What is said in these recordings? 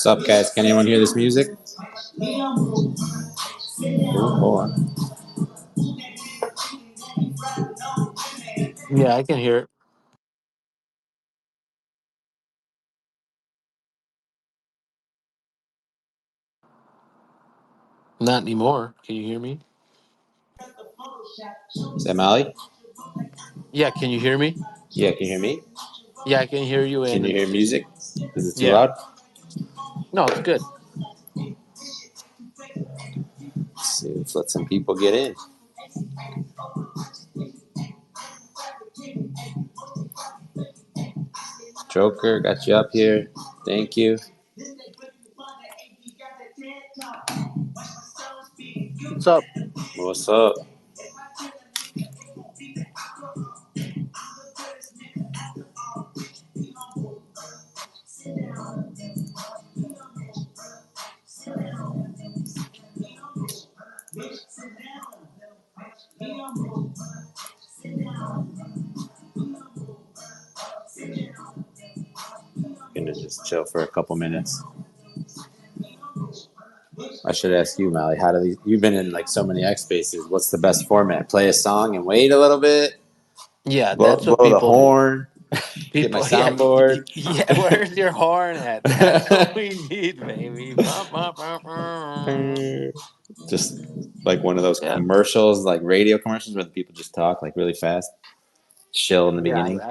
What's up, guys? Can anyone hear this music? Ooh, hold on. Yeah, I can hear it. Not anymore. Can you hear me? Is that Molly? Yeah, can you hear me? Yeah, can you hear me? Yeah, I can hear you Can and you hear it's music? Is it too yeah. loud? No, it's good. Let's see, let's let some people get in. Joker, got you up here. Thank you. What's up? What's up? Gonna just chill for a couple minutes. I should ask you, Molly. How do these? You've been in like so many X spaces. What's the best format? Play a song and wait a little bit. Yeah, Blow, that's what blow the people do. horn. Get my People, yeah, soundboard. yeah. Where's your horn at? That's what we need, baby. Bah, bah, bah, bah. Just like one of those Yeah, commercials, like radio commercials where the people just talk like really fast, chill in the yeah. beginning.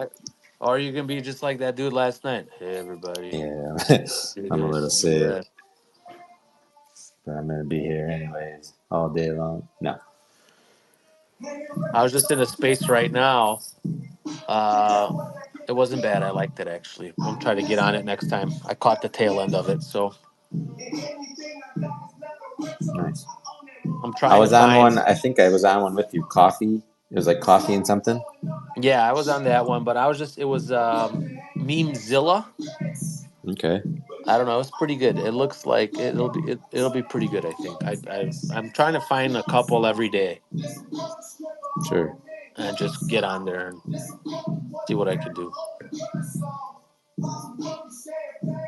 Or you can be just like that dude last night. Hey, everybody, Yeah, do I'm a little this, do sick, that. but I'm gonna be here anyways all day long. No, I was just in a space right now. Uh, it wasn't bad. I liked it actually. I'm trying to get on it next time. I caught the tail end of it, so nice. I'm I trying to was on find. one. I think I was on one with you. Coffee. It was like coffee and something. Yeah, I was on that one, but I was just it was Memezilla. Okay, I don't know. It's pretty good. It looks like it'll be pretty good. I think. I'm trying to find a couple every day sure. and just get on there and see what I can do.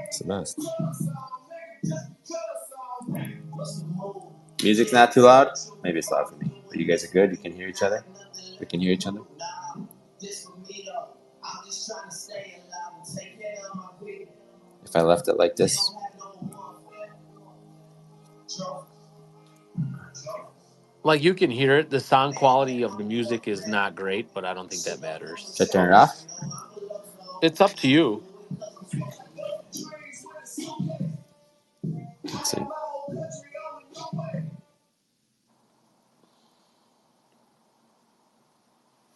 It's the best. Music's not too loud. Maybe it's loud for me. But you guys are good. You can hear each other. We can hear each other. If I left it like this, Like you can hear it. The sound quality of the music is not great, but I don't think that matters. should I turn So it off? it's up to you. Let's see.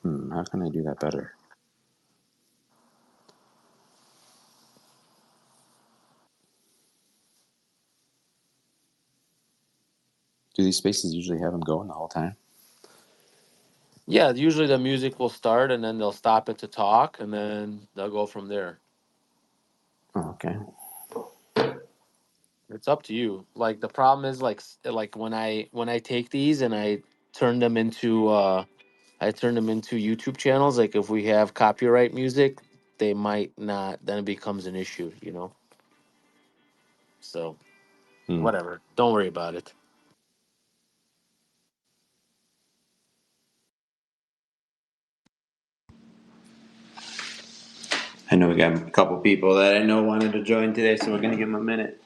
How can I do that better? Do these spaces usually have them going the whole time? Yeah, usually the music will start and then they'll stop it to talk and then they'll go from there. Oh, okay. It's up to you. Like the problem is like when I take these and turn them into I turn them into YouTube channels. Like if we have copyright music, they might not. Then it becomes an issue, you know. So Hmm. whatever. Don't worry about it. I know we got a couple people that I know wanted to join today, so we're gonna give them a minute.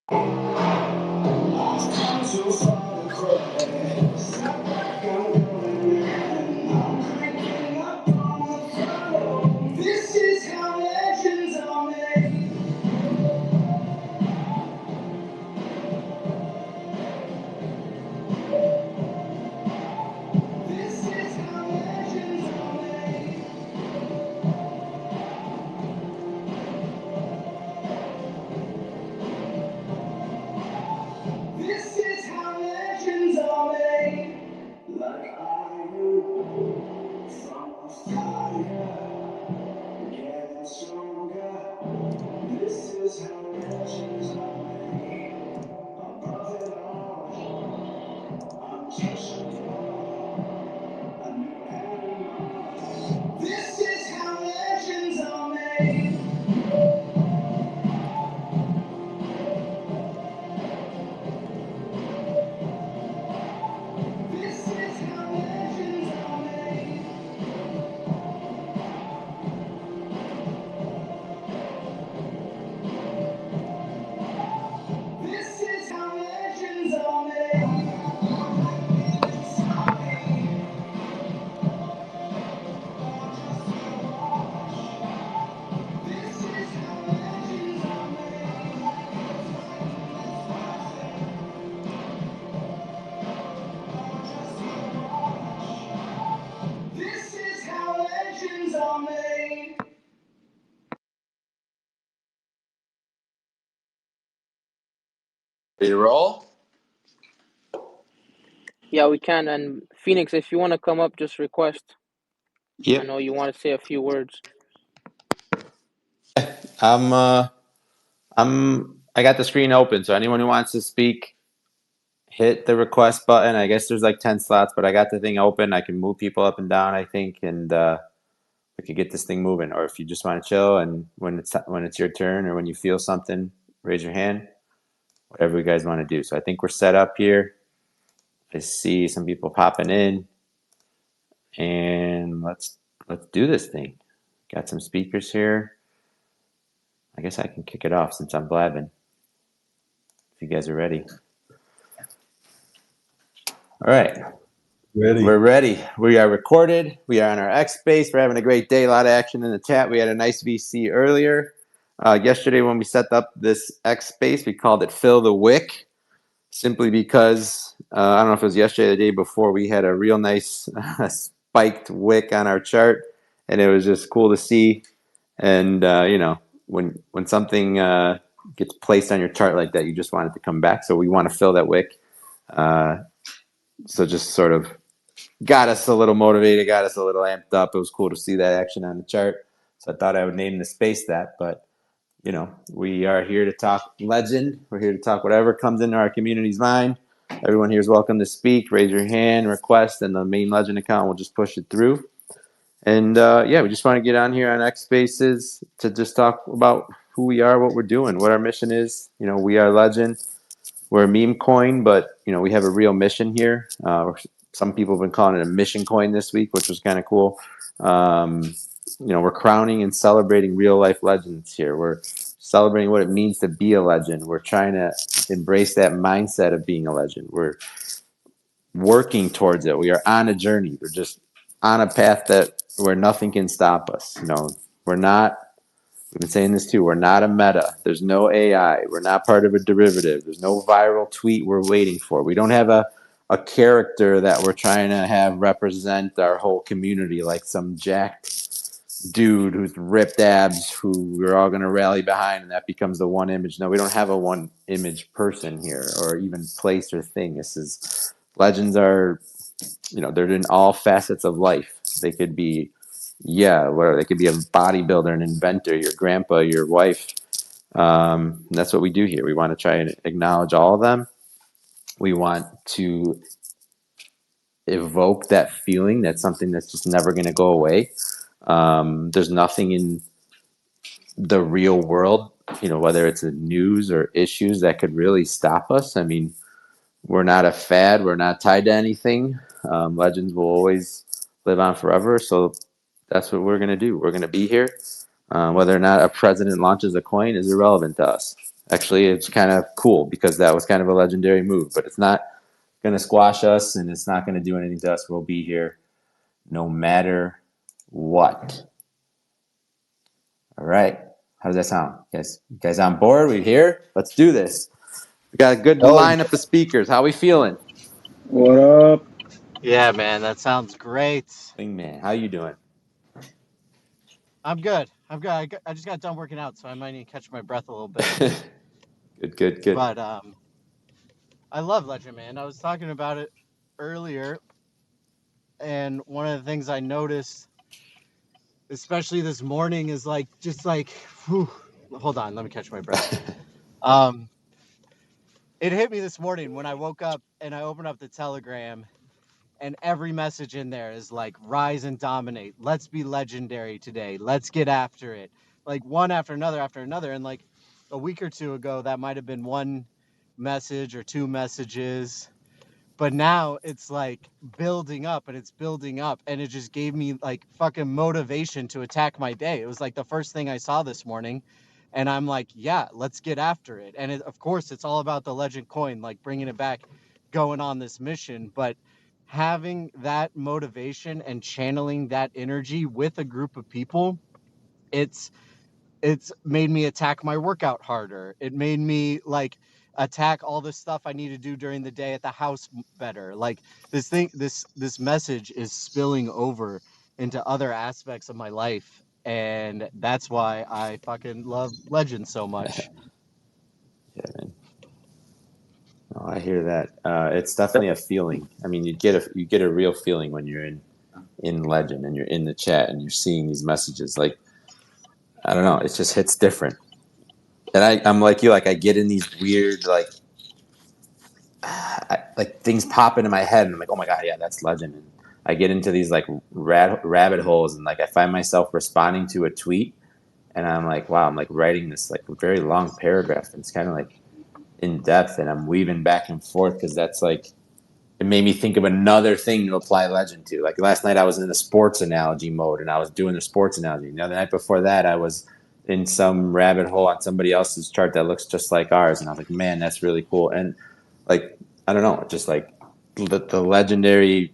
This is how legends are made. This is how legends are made. This is how legends are made. Like iron from fire, getting stronger. This is how legends are made. Above it all, untouchable. A new animal. This is how legends are made. This is how legends are made. This is how legends are made. This is how legends are made. This is how legends are made. Ready to roll? Yeah, we can. And Phoenix, if you want to come up, just request. I Yep. know you want to say a few words. I'm I got the screen open, so anyone who wants to speak, hit the request button. I guess there's like 10 slots, but I got the thing open. I can move people up and down, I think, and we could get this thing moving. Or if you just want to chill and when it's your turn or when you feel something, raise your hand. Whatever you guys want to do. So I think we're set up here. I see some people popping in, and let's do this thing. Got some speakers here. I guess I can kick it off since I'm blabbing. If you guys are ready. All right. Ready. We're ready. We are recorded. We are on our X Space. We're having a great day. A lot of action in the chat. We had a nice VC earlier. Yesterday, when we set up this X Space, we called it Fill the Wick, simply because I don't know if it was yesterday or the day before, we had a real nice spiked wick on our chart, and it was just cool to see. And when something gets placed on your chart like that, you just want it to come back. So we want to fill that wick. So just sort of got us a little motivated, got us a little amped up. It was cool to see that action on the chart. So I thought I would name the space that. But, we are here to talk legend. We're here to talk whatever comes into our community's mind. Everyone here is welcome to speak. Raise your hand, request, and the main legend account will just push it through. And we just want to get on here on X Spaces to just talk about who we are, what we're doing, what our mission is. We are legend. We're a meme coin, but we have a real mission here. Some people have been calling it a mission coin this week, which was kind of cool. We're crowning and celebrating real life legends here. We're celebrating what it means to be a legend. We're trying to embrace that mindset of being a legend. We're working towards it. We are on a journey. We're just on a path where nothing can stop us. We're not. We've been saying this too. We're not a meta. There's no AI. We're not part of a derivative. There's no viral tweet we're waiting for. We don't have a character that we're trying to have represent our whole community like some jacked dude who's ripped abs who we're all going to rally behind and that becomes the one image. No, we don't have a one image person here or even place or thing. This is legends are, they're in all facets of life. They could be whatever. They could be a bodybuilder, an inventor, your grandpa, your wife. And that's what we do here. We want to try and acknowledge all of them. We want to evoke that feeling. That's something that's just never going to go away. There's nothing in the real world, whether it's the news or issues that could really stop us. I mean, we're not a fad. We're not tied to anything. Legends will always live on forever. So that's what we're going to do. We're going to be here. Whether or not a president launches a coin is irrelevant to us. Actually, it's kind of cool because that was kind of a legendary move, but it's not going to squash us and it's not going to do anything to us. We'll be here no matter what. All right. How does that sound? You guys on board? We here? Let's do this. We got a good Oh, lineup of speakers. How we feeling? What up? yeah, man, that sounds great. Wingman, how you doing? I'm good. I'm good. I just got done working out, so I might need to catch my breath a little bit. Good, good, good. But I love Legend, man. I was talking about it earlier, and one of the things I noticed, especially this morning, is like just like, whew, hold on, let me catch my breath. Um, it hit me this morning when I woke up and I opened up the Telegram, and every message in there is like rise and dominate, let's be legendary today, let's get after it, like one after another. And like a week or two ago that might have been one message or two messages, but now it's like building up and it's building up, and it just gave me like fucking motivation to attack my day. It was like the first thing I saw this morning, and I'm like, yeah, let's get after it. And of course it's all about the legend coin, like bringing it back, going on this mission. But having that motivation and channeling that energy with a group of people, it's it's made me attack my workout harder. It made me like attack all the stuff I need to do during the day at the house better. Like this message is spilling over into other aspects of my life, and that's why I fucking love Legends so much. Yeah, man. Oh, I hear that. It's definitely a feeling. I mean, you get a real feeling when you're in Legend and you're in the chat and you're seeing these messages. Like I don't know, it just hits different. And I'm like you, like I get in these weird like things pop into my head, and I'm like, oh my god, yeah, that's Legend. And I get into these like rabbit holes, and like I find myself responding to a tweet, and I'm like, wow, I'm like writing this like very long paragraph, and it's kind of like in depth, and I'm weaving back and forth because that's like it made me think of another thing to apply Legend to. Like last night, I was in the sports analogy mode, and I was doing the sports analogy. The night before that, I was in some rabbit hole on somebody else's chart that looks just like ours, and I was like, man, that's really cool. And like I don't know, just like the legendary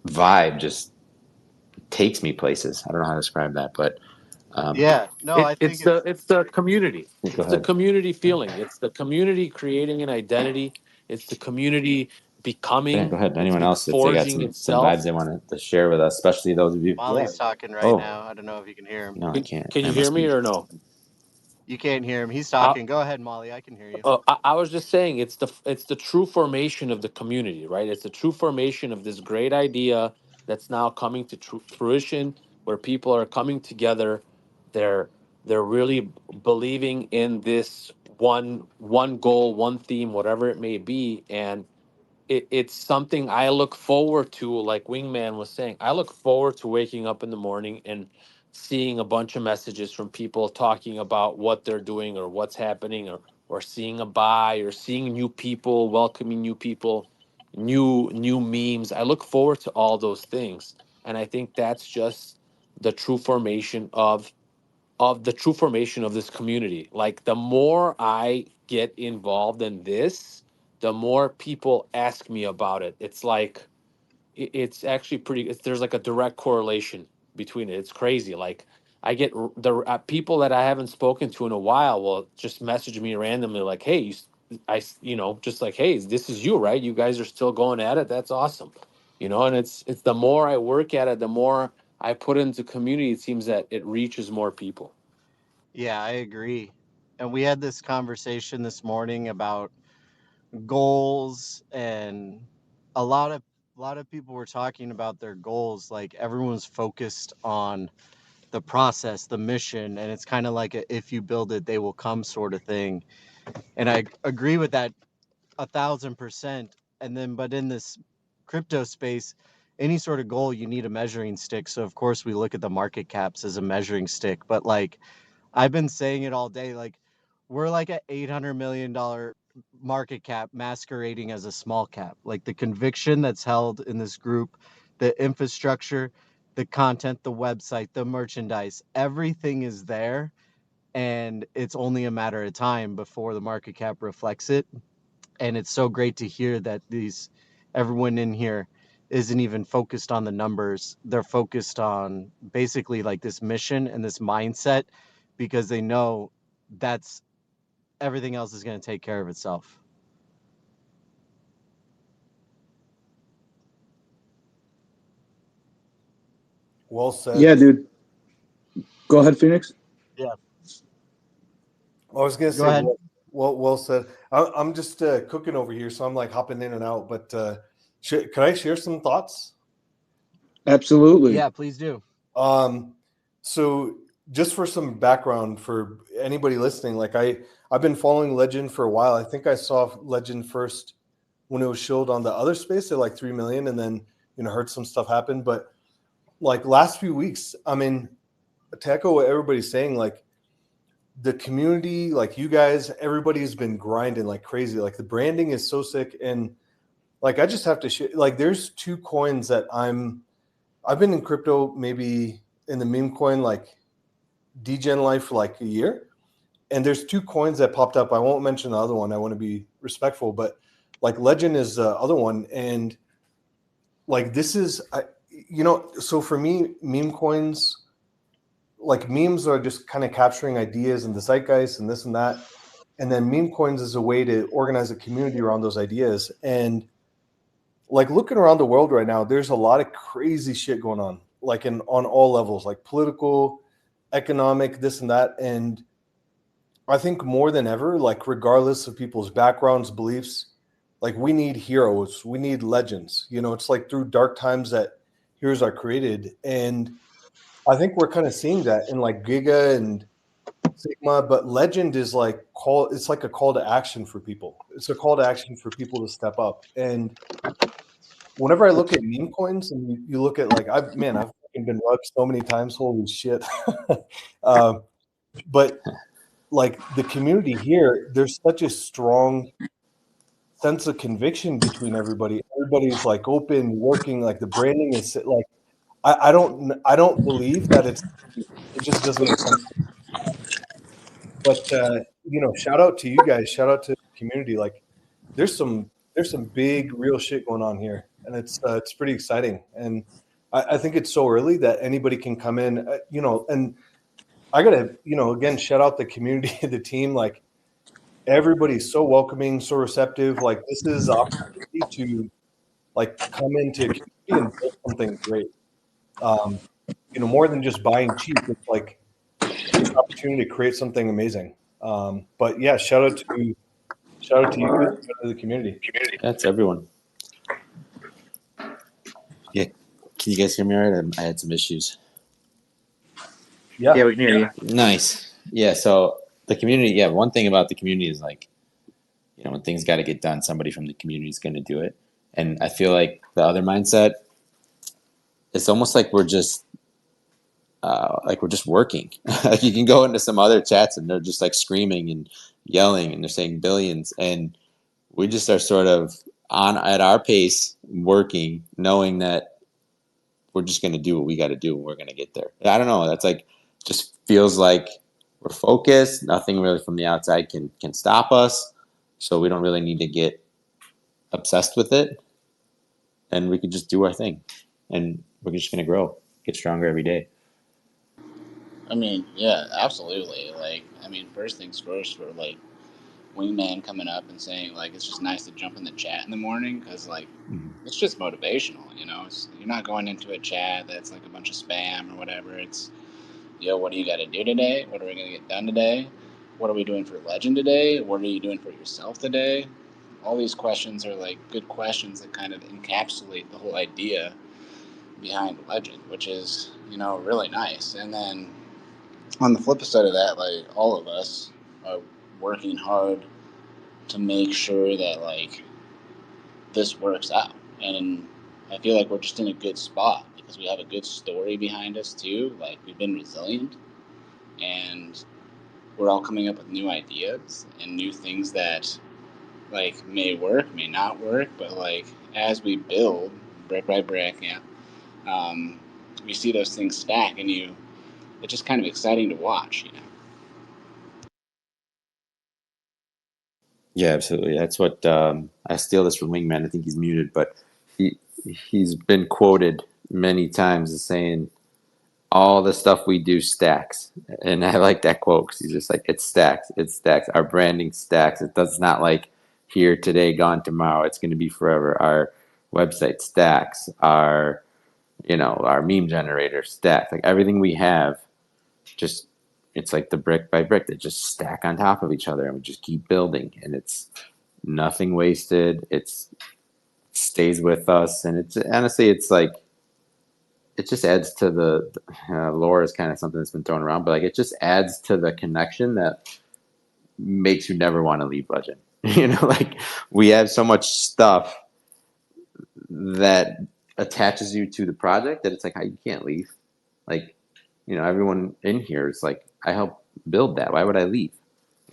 vibe just takes me places. I don't know how to describe that, but Yeah, no, I think It's the community. go It's the ahead. community feeling. It's the community creating an identity. It's the community Yeah, go becoming. ahead. Anyone It's else, if they got forging some vibes itself. they want to share with us, especially those of you. Molly's talking right Oh now. I don't know if you can hear him. no, I can't. Can I you hear must me be. or no? You can't hear him. He's talking. Go ahead, Molly. I can hear you. I was just saying it's the true formation of the community, right? It's the true formation of this great idea that's now coming to fruition, where people are coming together. They're they're really believing in this one goal, one theme, whatever it may be, and it's something I look forward to. Like Wingman was saying, I look forward to waking up in the morning and seeing a bunch of messages from people talking about what they're doing or what's happening, or seeing a buy or seeing new people, welcoming new people, new memes. I look forward to all those things, and I think that's just the true formation of this community. Like the more I get involved in this, the more people ask me about it. It's like it's actually there's like a direct correlation between it. It's crazy. Like I get the people that I haven't spoken to in a while will just message me randomly like, "Hey, just like, hey, this is you, right? You guys are still going at it. That's awesome." And it's the more I work at it, the more I put into community, it seems that it reaches more people. Yeah, I agree. And we had this conversation this morning about goals, and a lot of people were talking about their goals. Like everyone's focused on the process, the mission, and it's kind of like a if you build it they will come sort of thing. And I agree with that 1,000%. And then but in this crypto space, any sort of goal you need a measuring stick. So of course we look at the market caps as a measuring stick, but like I've been saying it all day. Like, we're like a $800 million market cap masquerading as a small cap. Like, the conviction that's held in this group, the infrastructure, the content, the website, the merchandise, everything is there. and it's only a matter of time before the market cap reflects it. And it's so great to hear that everyone in here isn't even focused on the numbers. They're focused on basically like this mission and this mindset, because they know that's everything else is going to take care of itself. Well said. Yeah, dude. Go ahead, Phoenix. Yeah, I was gonna go say, ahead. well said. I'm just cooking over here, so I'm like hopping in and out. But can I share some thoughts? Absolutely. Yeah, please do. So just for some background for anybody listening, like I've been following Legend for a while. I think I saw Legend first when it was showed on the other space at like 3 million, and then heard some stuff happen. But like last few weeks, I mean, to echo what everybody's saying, like the community, like you guys, everybody's been grinding like crazy. Like the branding is so sick, and like I just have to share. Like there's two coins that I've been in crypto maybe in the meme coin like degen life for like a year, and there's two coins that popped up. I won't mention the other one. I want to be respectful, but like Legend is the other one, and like this is so for me, meme coins, like memes are just kind of capturing ideas and the zeitgeist and this and that. And then meme coins is a way to organize a community around those ideas. And like looking around the world right now, there's a lot of crazy shit going on, like on all levels, like political, economic, this and that. And I think more than ever, like regardless of people's backgrounds, beliefs, like we need heroes, we need legends. It's like through dark times that heroes are created. And I think we're kind of seeing that in like Giga and Sigma, but legend is like it's like a call to action for people. It's a call to action for people to step up. And whenever I look at meme coins and you look at like I've fucking been rugged so many times, holy shit. uh, but like the community here, there's such a strong sense of conviction between everybody. Everybody's like open, working, like the branding is like I don't believe that it just doesn't make sense. But shout out to you guys, shout out to the community. Like there's some big real shit going on here, and it's pretty exciting. And I think it's so early that anybody can come in, and I gotta, again, shout out the community, the team. Like everybody's so welcoming, so receptive. Like this is an opportunity to like come into a community and build something great. Um, more than just buying cheap. It's like it's an opportunity to create something amazing. But yeah, shout out to you guys, shout out to the community. That's everyone. Yeah. Can you guys hear me all right? I had some issues. Yeah. Yeah, we can hear you. Nice. Yeah. So the community, yeah, one thing about the community is like, when things got to get done, somebody from the community is going to do it. And I feel like the other mindset, it's almost like we're just working. Like you can go into some other chats and they're just like screaming and yelling and they're saying billions, and we just are sort of on at our pace, working, knowing that we're just going to do what we got to do and we're going to get there. I don't know. That's like just feels like we're focused. Nothing really from the outside can stop us, so we don't really need to get obsessed with it, and we can just do our thing, and we're just going to grow, get stronger every day. I mean, yeah, absolutely. Like, I mean, first things first for like Wingman coming up and saying like it's just nice to jump in the chat in the morning because like it's just motivational. You're not going into a chat that's like a bunch of spam or whatever. It's what do you got to do today? What are we gonna get done today? What are we doing for Legend today? What are you doing for yourself today? All these questions are like good questions that kind of encapsulate the whole idea behind Legend, which is really nice. And then on the flip side of that, like all of us are working hard to make sure that like this works out. And I feel like we're just in a good spot because we have a good story behind us too. Like we've been resilient and we're all coming up with new ideas and new things that like may work, may not work, but like as we build brick by brick, yeah, we see those things stack and it's just kind of exciting to watch. Yeah, absolutely. That's what I steal this from Wingman. I think he's muted, but he he's been quoted many times as saying all the stuff we do stacks, and I like that quote because he's just like it stacks, it stacks. Our branding stacks. It does not like here today, gone tomorrow. It's going to be forever. Our website stacks. Our meme generator stacks. Like everything we have, just it's like the brick by brick. They just stack on top of each other, and we just keep building, and it's nothing wasted. It's stays with us, and it's honestly, it's like it just adds to the lore is kind of something that's been thrown around, but like it just adds to the connection that makes you never want to leave Legend. Like we have so much stuff that attaches you to the project that it's like you can't leave. Like everyone in here is like I helped build that. Why would I leave?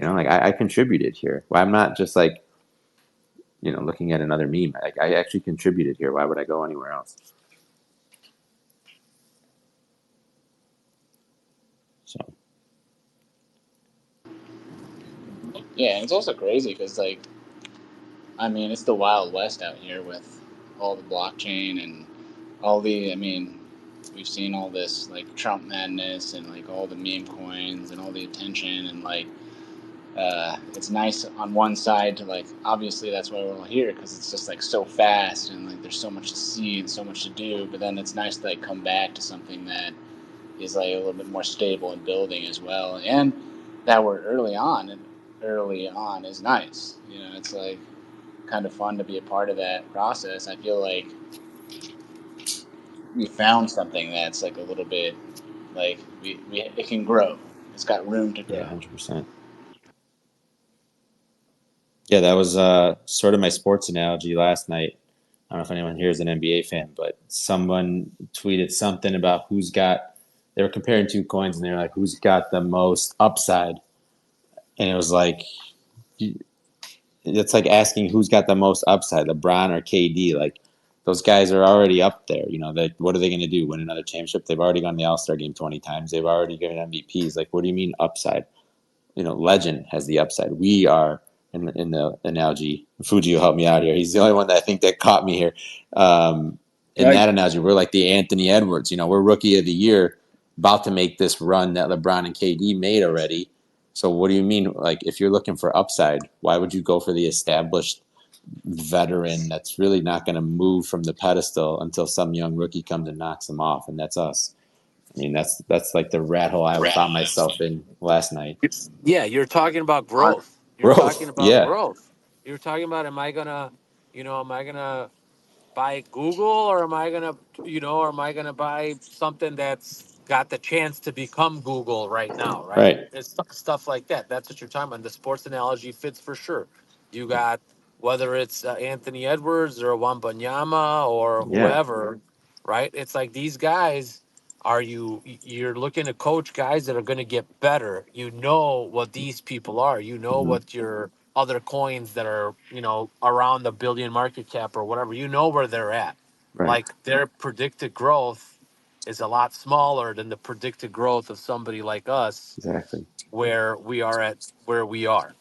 Like I contributed here. Why I'm not just like looking at another meme. Like I actually contributed here. Why would I go anywhere else? So Yeah, and it's also crazy because like I mean it's the Wild West out here with all the blockchain and all the I mean we've seen all this like Trump madness and like all the meme coins and all the attention and like it's nice on one side to like obviously that's why we're all here because it's just like so fast and like there's so much to see and so much to do, but then it's nice to like come back to something that is like a little bit more stable and building as well, and that we're early on, and early on is nice. It's like kind of fun to be a part of that process. I feel like we found something that's like a little bit like we it can grow. It's got room to yeah, grow. 100%. Yeah, that was sort of my sports analogy last night. I don't know if anyone here is an NBA fan, but someone tweeted something about they were comparing two coins and they were like, who's got the most upside? And it was like, it's like asking who's got the most upside, LeBron or KD. Like, those guys are already up there. What are they going to do? Win another championship? They've already gone to the All Star game 20 times. They've already given MVPs. Like, what do you mean upside? Legend has the upside. We are in the analogy. Fuji will help me out here. He's the only one that I think that caught me here. In I that analogy, we're like the Anthony Edwards. We're rookie of the year, about to make this run that LeBron and KD made already. So what do you mean? Like, if you're looking for upside, why would you go for the established veteran that's really not going to move from the pedestal until some young rookie comes and knocks them off? And that's us. I mean, that's like the rat hole I found myself in last night. Yeah, you're talking about growth. You're talking Growth, about yeah, growth. You're talking about am I gonna buy Google or am I gonna, or am I gonna buy something that's got the chance to become Google right now, right? right, It's stuff like that. That's what you're talking about. The sports analogy fits for sure. You got whether it's Anthony Edwards or Wembanyama or yeah, whoever, right? It's like these guys. You're looking to coach guys that are going to get better. You know what these people are. You know hmm, what your other coins that are around the billion market cap or whatever, where they're at. right, Like their predicted growth is a lot smaller than the predicted growth of somebody like us, exactly, where we are at where we are.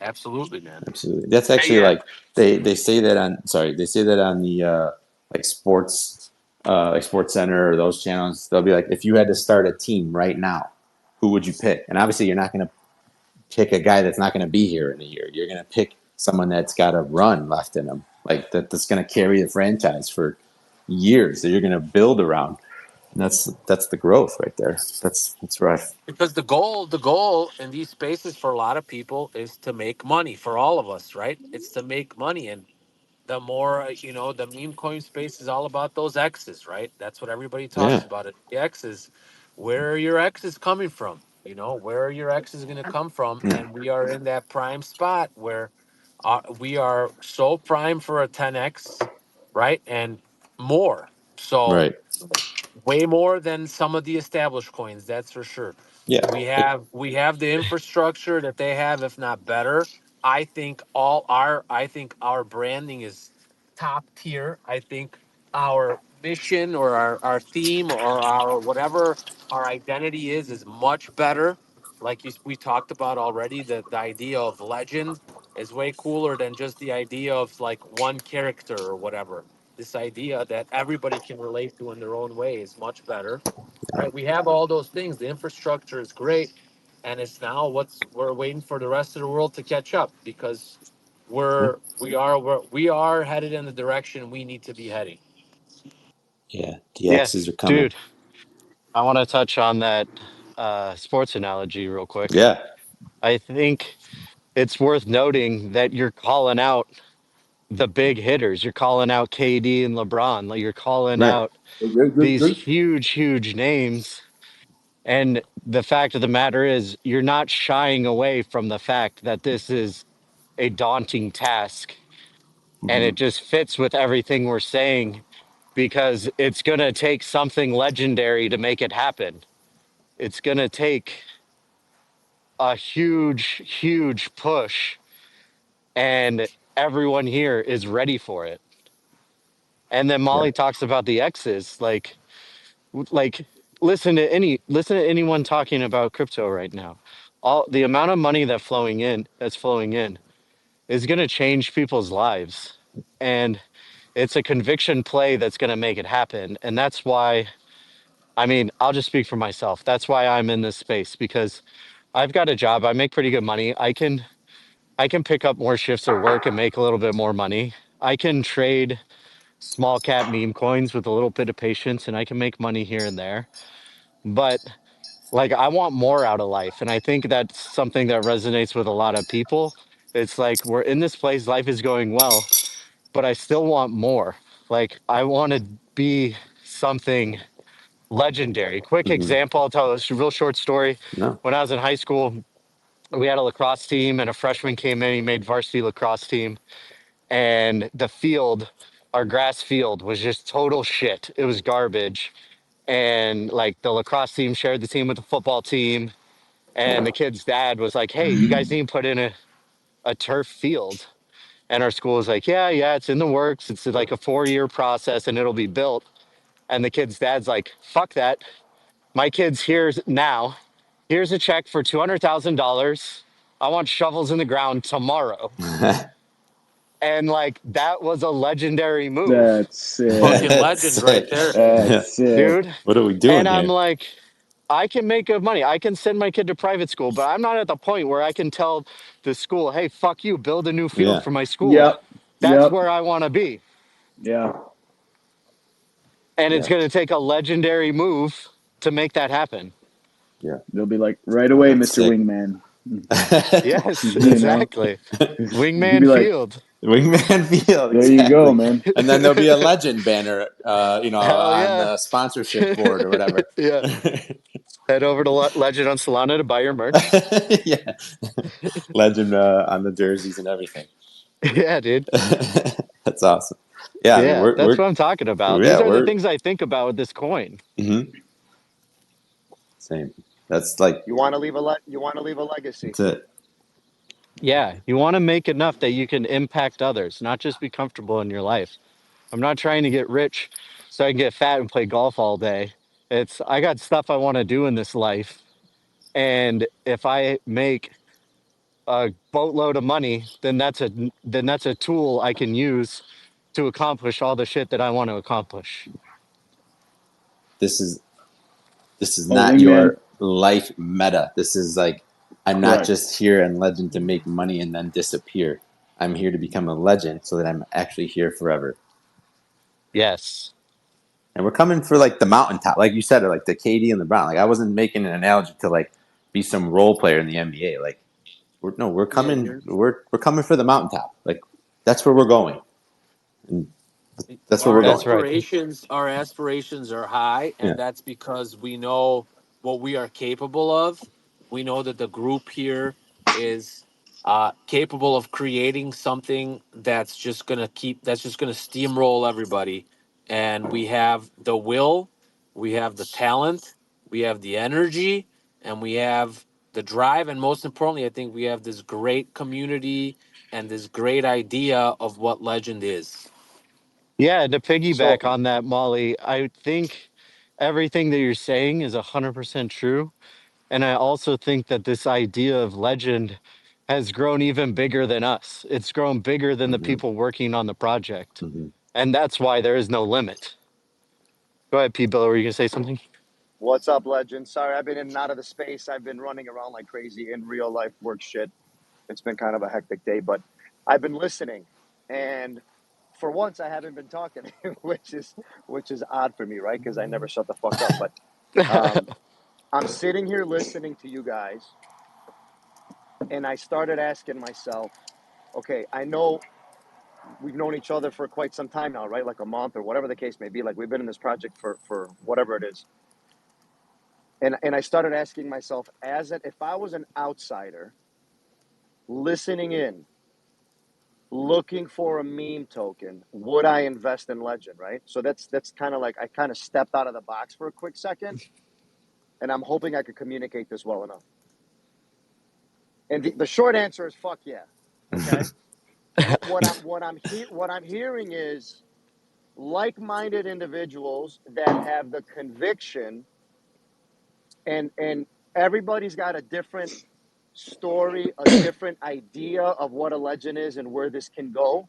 Absolutely, man. absolutely. That's actually like they say that on they say that on the like Sports Center or those channels. They'll be like, if you had to start a team right now, who would you pick? And obviously, you're not going to pick a guy that's not going to be here in a year. You're going to pick someone that's got a run left in them, like that's going to carry the franchise for years that you're going to build around. And that's the growth right there. That's rough. Because the goal in these spaces for a lot of people is to make money. For all of us, right? It's to make money, and the more the meme coin space is all about those X's, right? That's what everybody talks Yeah, about. It the X's. Where are your X's coming from? Where are your X's going to come from? yeah, And we are in that prime spot where we are so prime for a 10x, right? And more. So right. way more than some of the established coins, that's for sure. Yeah, We have the infrastructure that they have, if not better. I think our branding is top tier. I think our mission or our theme or our whatever our identity is much better. Like we talked about already, the idea of legend is way cooler than just the idea of like one character or whatever. This idea that everybody can relate to in their own way is much better. Right? We have all those things. The infrastructure is great, and it's now what's we're waiting for the rest of the world to catch up because we are headed in the direction we need to be heading. Yeah, the Yeah, X's are coming. dude, I want to touch on that sports analogy real quick. Yeah, I think it's worth noting that you're calling out the big hitters. You're calling out KD and LeBron. Like you're calling right. out these huge, huge names. And the fact of the matter is, you're not shying away from the fact that this is a daunting task. And Hmm. it just fits with everything we're saying because it's going to take something legendary to make it happen. It's going to take a huge, huge push, and everyone here is ready for it. And then Yeah. Molly talks about the X's, like listen to anyone talking about crypto right now. All the amount of money that's flowing in is going to change people's lives, and it's a conviction play that's going to make it happen. And that's why, I mean, I'll just speak for myself. That's why I'm in this space because I've got a job. I make pretty good money. I can pick up more shifts at work and make a little bit more money. I can trade small cap meme coins with a little bit of patience and I can make money here and there. But like I want more out of life. And I think that's something that resonates with a lot of people. It's like we're in this place, life is going well, but I still want more. Like I want to be something legendary. Quick Hmm. example, I'll tell a real short story. No. When I was in high school, we had a lacrosse team and a freshman came in, he made varsity lacrosse team and the field, our grass field was just total shit. It was garbage. And like the lacrosse team shared the team with the football team. And the kid's dad was like, hey, you guys need to put in a turf field. And our school was like, yeah, it's in the works. It's like a 4-year process and it'll be built. And the kid's dad's like, fuck that. My kid's here's now. Here's a check for $200,000. I want shovels in the ground tomorrow. And like that was a legendary move, That's sick. Fucking That's legend right sick. there. Yeah. That's sick. dude. What are we And doing I'm here? like, I can make good money. I can send my kid to private school, but I'm not at the point where I can tell the school, hey, fuck you, build a new field Yeah. for my school. Yep. That's Yep. where I want to be. Yeah. And it's Yeah. going to take a legendary move to make that happen. Yeah. They'll be like, right away, That's Mr. sick. Wingman. Yes, You know, exactly. you'd be Wingman like, Field. Wingman Field, there you go, exactly. man. And then there'll be a legend banner, Hell on yeah. the sponsorship board or whatever. Yeah. Head over to Legend on Solana to buy your merch. Yeah, legend on the jerseys and everything. Yeah, dude. That's awesome. Yeah, I mean Yeah, that's what I'm talking about. These are the we're things I think about with this coin. mhm, same. That's like You want to leave you want to leave a legacy. that's it. Yeah, you want to make enough that you can impact others, not just be comfortable in your life. I'm not trying to get rich so I can get fat and play golf all day. It's I got stuff I want to do in this life, and if I make a boatload of money, then that's a tool I can use to accomplish all the shit that I want to accomplish. This is this is Oh, not Wingman. your life meta. This is like I'm not Correct. just here in legend to make money and then disappear. I'm here to become a legend so that I'm actually here forever. Yes. And we're coming for like the mountaintop, like you said, or like the KD and the Brown. Like I wasn't making an analogy to like be some role player in the NBA. Like we're Yeah, coming you're we're coming for the mountaintop. Like that's where we're going. And that's where our we're going. That's right. aspirations are high, Yeah. and that's because we know what we are capable of. We know that the group here is capable of creating something that's just gonna steamroll everybody. And we have the will, we have the talent, we have the energy, and we have the drive, and most importantly, I think we have this great community and this great idea of what legend is. Yeah, to So piggyback on that, Molly, I think everything that you're saying is 100% true. And I also think that this idea of legend has grown even bigger than us. It's grown bigger than the Mm-hmm. people working on the project. Mm-hmm. And that's why there is no limit. Go ahead, P. Bill. Were you going to say something? What's up, legend? Sorry, I've been in and out of the space. I've been running around like crazy in real life work shit. It's been kind of a hectic day, but I've been listening, and for once, I haven't been talking, which is odd for me, right? Because I never shut the fuck up. But um, I'm sitting here listening to you guys, and I started asking myself, okay, I know we've known each other for quite some time now, right? Like a month or whatever the case may be. Like we've been in this project for whatever it is. And I started asking myself, if I was an outsider listening in, looking for a meme token, would I invest in Legend, right? So that's kind of like I kind of stepped out of the box for a quick second, and I'm hoping I could communicate this well enough. And the short answer is fuck yeah. Okay. What I'm hearing is like-minded individuals that have the conviction, and everybody's got a different story, a different idea of what a legend is and where this can go.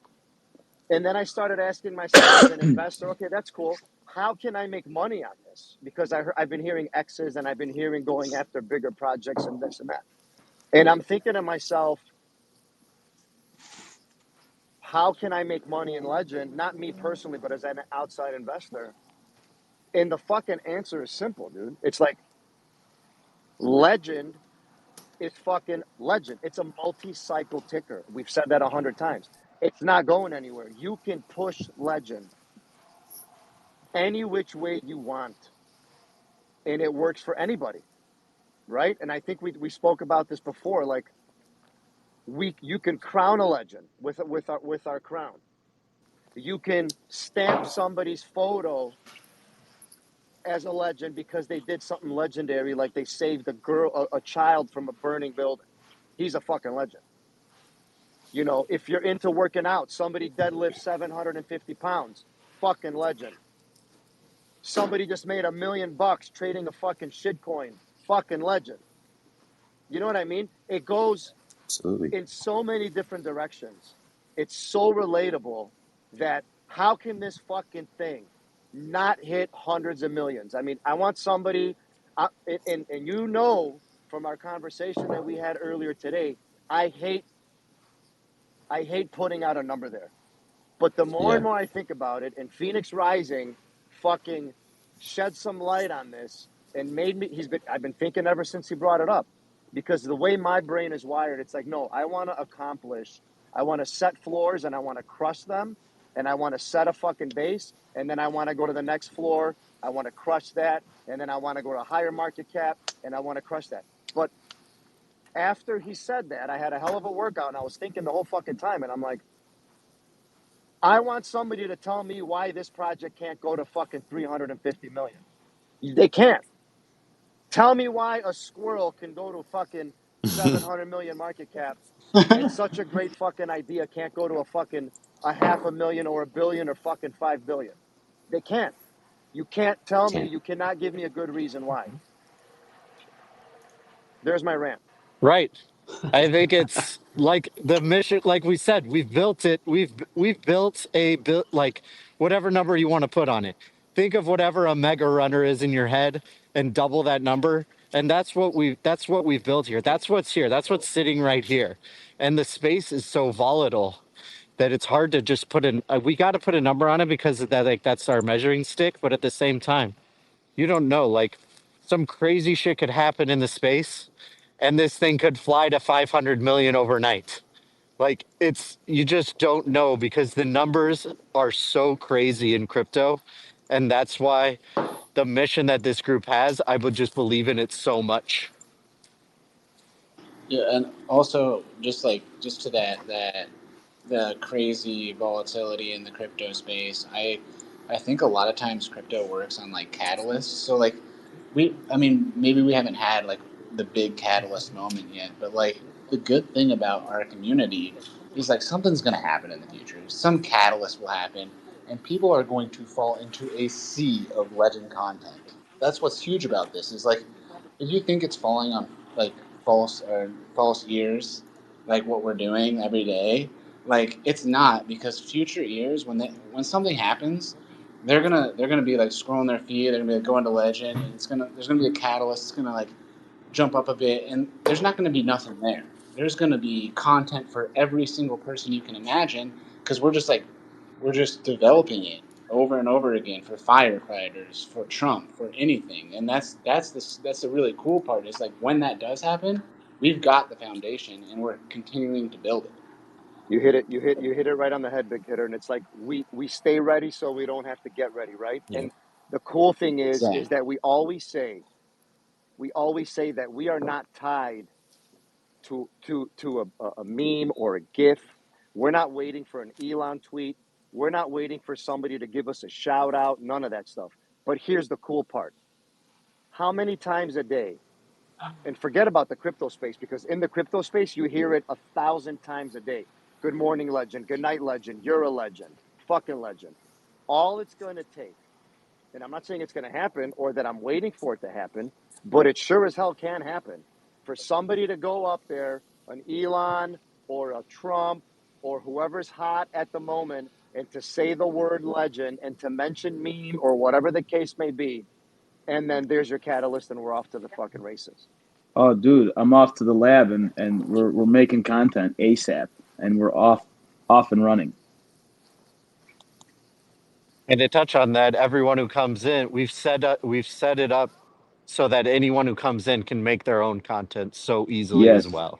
And then I started asking myself as an investor, okay, that's cool. How can I make money on this? Because I've been hearing X's, and I've been hearing going after bigger projects and this and that. And I'm thinking to myself, how can I make money in Legend? Not me personally, but as an outside investor. And the fucking answer is simple, dude. It's like Legend is fucking Legend. It's a multi-cycle ticker. We've said that 100 times. It's not going anywhere. You can push Legend any which way you want, and it works for anybody, right? And I think we spoke about this before. Like you can crown a legend with our crown. You can stamp somebody's photo as a legend because they did something legendary, like they saved a child from a burning building. He's a fucking legend. You know, if you're into working out, somebody deadlifts 750 pounds, fucking legend. Somebody just made $1 million trading a fucking shitcoin, fucking legend. You know what I mean? It goes Absolutely. in so many different directions. It's so relatable that how can this fucking thing not hit hundreds of millions? I mean, I want somebody, and you know from our conversation that we had earlier today, I hate putting out a number there. But the more and Yeah. more I think about it, and Phoenix Rising fucking shed some light on this and made me, I've been thinking ever since he brought it up, because the way my brain is wired, it's like, no, I want to set floors and I want to crush them, and I want to set a fucking base, and then I want to go to the next floor. I want to crush that, and then I want to go to a higher market cap, and I want to crush that. But after he said that, I had a hell of a workout, and I was thinking the whole fucking time, and I'm like, I want somebody to tell me why this project can't go to fucking 350 million. They can't. Tell me why a squirrel can go to fucking 700 million market cap, and such a great fucking idea can't go to a half a million or a billion or fucking 5 billion. They can't. You can't tell me, Can't. you cannot give me a good reason why. There's my rant. Right. I think it's like the mission, like we said, we've built it. We've built like whatever number you want to put on it. Think of whatever a mega runner is in your head and double that number. And that's what we've built here. That's what's here. That's what's sitting right here. And the space is so volatile that it's hard to just put in. We got to put a number on it because of that, like that's our measuring stick. But at the same time, you don't know. Like some crazy shit could happen in the space, and this thing could fly to 500 million overnight. Like you just don't know because the numbers are so crazy in crypto, and that's why the mission that this group has, I would just believe in it so much. Yeah, and also just to that the crazy volatility in the crypto space. I think a lot of times crypto works on like catalysts. So like I mean maybe we haven't had like the big catalyst moment yet, but like the good thing about our community is like something's going to happen in the future. Some catalyst will happen and people are going to fall into a sea of legend content. That's what's huge about this is like if you think it's falling on like false ears, like what we're doing every day. Like it's not, because future years, when something happens, they're gonna be like scrolling their feed. They're gonna be like, going to Legend, and there's gonna be a catalyst. It's gonna like jump up a bit, and there's not gonna be nothing there. There's gonna be content for every single person you can imagine, because we're just developing it over and over again for firefighters, for Trump, for anything. And that's the really cool part. Is like when that does happen, we've got the foundation and we're continuing to build it. You hit it. You hit it right on the head, big hitter. And it's like we stay ready so we don't have to get ready, right? Yeah. And the cool thing is Exactly. that we always say that we are not tied to a meme or a GIF. We're not waiting for an Elon tweet. We're not waiting for somebody to give us a shout out. None of that stuff. But here's the cool part: how many times a day? And forget about the crypto space, because in the crypto space you hear it 1,000 times a day. Good morning, legend. Good night, legend. You're a legend. Fucking legend. All it's going to take, and I'm not saying it's going to happen or that I'm waiting for it to happen, but it sure as hell can happen, for somebody to go up there, an Elon or a Trump or whoever's hot at the moment, and to say the word legend and to mention meme or whatever the case may be, and then there's your catalyst and we're off to the fucking races. Oh, dude, I'm off to the lab and we're making content ASAP and we're off and running. And to touch on that, everyone who comes in, we've set it up so that anyone who comes in can make their own content so easily as Yes. well.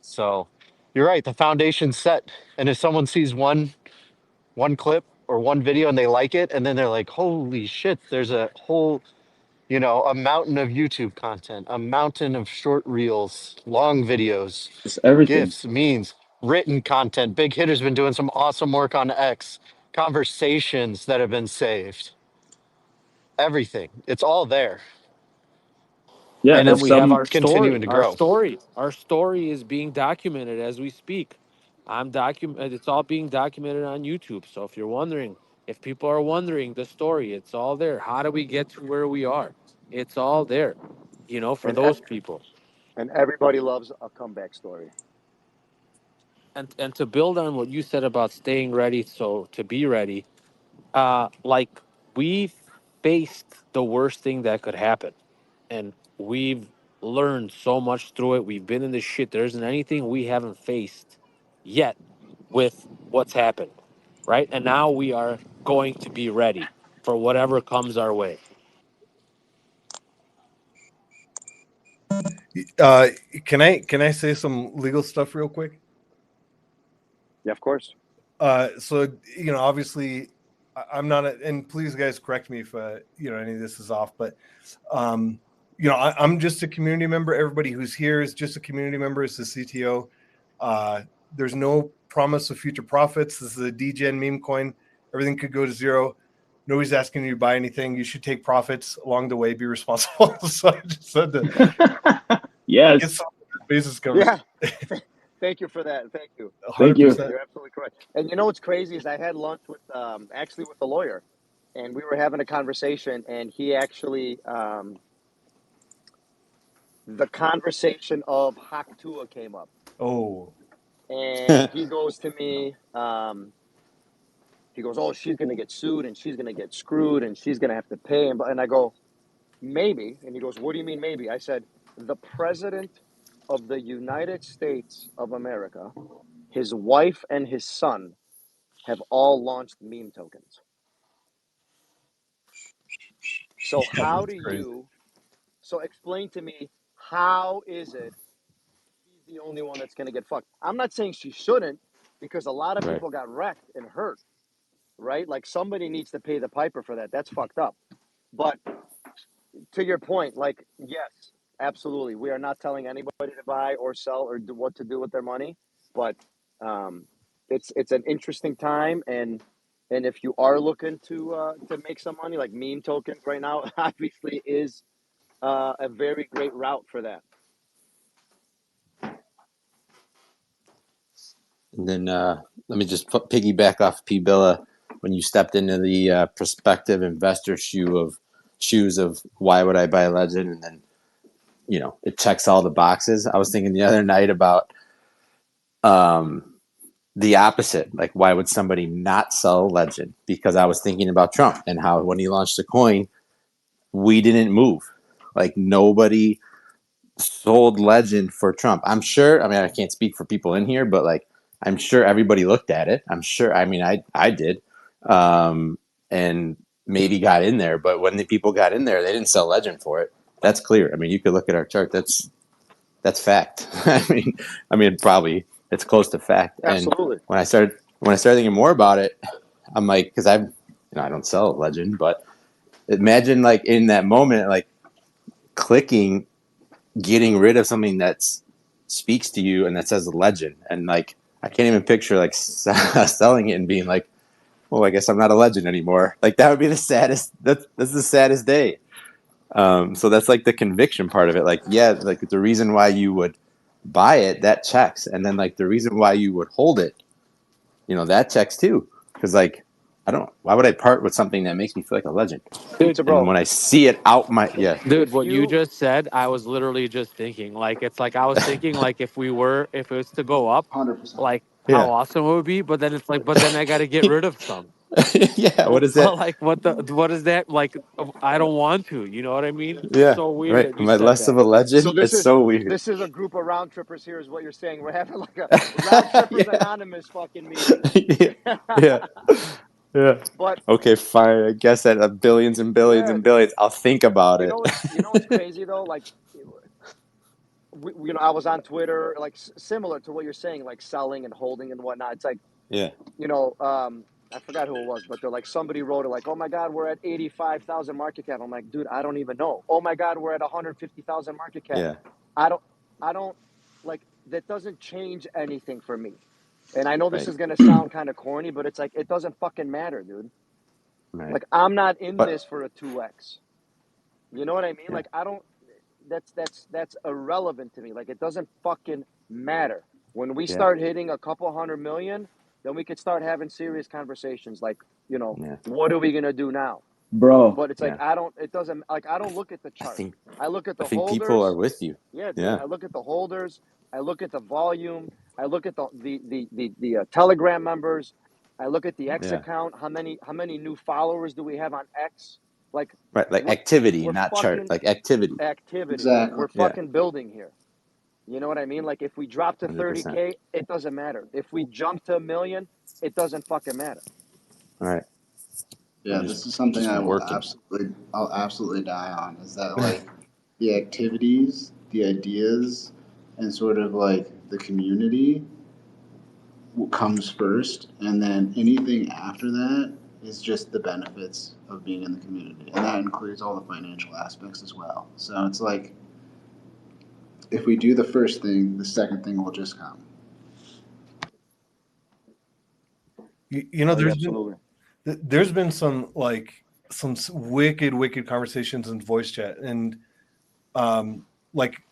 So you're right, the foundation's set. And if someone sees one clip or one video and they like it, and then they're like, holy shit, there's a whole, a mountain of YouTube content, a mountain of short reels, long videos, It's everything. GIFs, memes, written content. Big Hitter's been doing some awesome work on X, conversations that have been saved, everything. It's all there. Yeah, And And then if it's we have some our continuing story. to Our grow. story. Our story is being documented as we speak. It's all being documented on YouTube. So if you're wondering, if people are wondering the story, it's all there. How do we get to where we are? It's all there. For And those people. and everybody loves a comeback story. And to build on what you said about staying ready, so to be ready, like we faced the worst thing that could happen, and we've learned so much through it. We've been in this shit. There isn't anything we haven't faced yet with what's happened, right? And now we are going to be ready for whatever comes our way. Uh, can I say some legal stuff real quick? Yeah, of course. So obviously, I'm not, and please, guys, correct me if any of this is off, but I'm just a community member. Everybody who's here is just a community member. It's the CTO. There's no promise of future profits. This is a DGen meme coin. Everything could go to zero. Nobody's asking you to buy anything. You should take profits along the way. Be responsible. So I just said to get yes. some bases covered. Yeah. Thank you for that. Thank you. Thank you. 100%. You're absolutely correct. And you know what's crazy is I had lunch with actually with a lawyer, and we were having a conversation, and he actually the conversation of Haktua came up, Oh, and he goes to me, he goes, "Oh, she's gonna get sued, and she's gonna get screwed, and she's gonna have to pay." And I go, "Maybe," and he goes, "What do you mean maybe?" I said, "The president of the United States of America, his wife and his son have all launched meme tokens. So yeah, how do that's crazy. you so explain to me, how is it she's the only one that's going to get fucked? I'm not saying she shouldn't, because a lot of Right. people got wrecked and hurt, right? Like somebody needs to pay the piper for that. That's fucked up. But to your point, like, yes, absolutely. We are not telling anybody to buy or sell or do what to do with their money, but um, it's an interesting time, and if you are looking to make some money, like meme tokens right now, obviously is a very great route for that. And then let me just piggyback off P. Billa when you stepped into the prospective investor shoes of why would I buy Legend, and then it checks all the boxes. I was thinking the other night about The opposite. Like, why would somebody not sell Legend? Because I was thinking about Trump and how when he launched the coin, we didn't move. Like, nobody sold Legend for Trump. I'm sure. I mean, I can't speak for people in here, but like, I'm sure everybody looked at it. I'm sure. I mean, I did, and maybe got in there. But when the people got in there, they didn't sell Legend for it. That's clear. I mean, you could look at our chart. That's fact. I mean, probably it's close to fact. And Absolutely. when I started thinking more about it, I'm like, because I don't sell Legend, but imagine like in that moment, like clicking, getting rid of something that's speaks to you and that says Legend, and like I can't even picture like selling it and being like, well, I guess I'm not a Legend anymore. Like that would be the saddest. That's the saddest day. So that's like the conviction part of it. Like, yeah, like the reason why you would buy it, that checks. And then like the reason why you would hold it, that checks too. Because like, why would I part with something that makes me feel like a legend? Dude, Pizza, And bro. when I see it out yeah, dude, If what you you, just said, I was literally just thinking. Like, it's like I was thinking, like, if it was to go up, 100%. like, how yeah, awesome it would be. But then it's like, but then I got to get rid of some. yeah. What is that? Like, what is that? Like, I don't want to. You know what I mean? It's Yeah, so weird right. that you Am I said less of that. a so legend? this It's is so weird. this is a group of round trippers here, is what you're saying. We're having like a round trippers Yeah, anonymous fucking meeting. yeah, yeah, yeah. But Okay, fine. I guess at billions and billions yeah, and billions, I'll think about it. you know what's crazy though? Like, I was on Twitter, like similar to what you're saying, like selling and holding and whatnot. It's like, Yeah, I forgot who it was, but they're like, somebody wrote it like, oh my God, we're at 85,000 market cap. I'm like, dude, I don't even know. Oh my God, we're at 150,000 market cap. yeah, I don't, I don't like that doesn't change anything for me. And I know this right, is going to sound kind of corny, but it's like, it doesn't fucking matter, dude. right. Like, I'm not in But this for a 2X. You know what I mean? yeah, Like, I don't, that's irrelevant to me. Like, it doesn't fucking matter. When we yeah, start hitting a couple 100 million, then we could start having serious conversations. Like, yeah, what are we gonna do now? bro. But it's like yeah. it doesn't like I don't look at the I chart. think I look at I the think people are holders. with you. Yeah, dude. Yeah, I look at the holders. I look at the volume. I look at the Telegram members. I look at the X yeah. account. How many new followers do we have on X? Like, Right, like we're activity, we're not chart. fucking Like activity. activity. Like, Exactly. we're Yeah, fucking building here. You know what I mean? Like, if we drop to 100%. 30K, it doesn't matter. If we jump to a million, it doesn't fucking matter. All right, Yeah, just this is something just working. I'll absolutely die on is that like the activities, the ideas, and sort of like the community comes first, and then anything after that is just the benefits of being in the community, and that includes all the financial aspects as well. So it's like if we do the first thing, the second thing will just come. Like, There's been absolutely. there's been some like some wicked conversations in voice chat, and like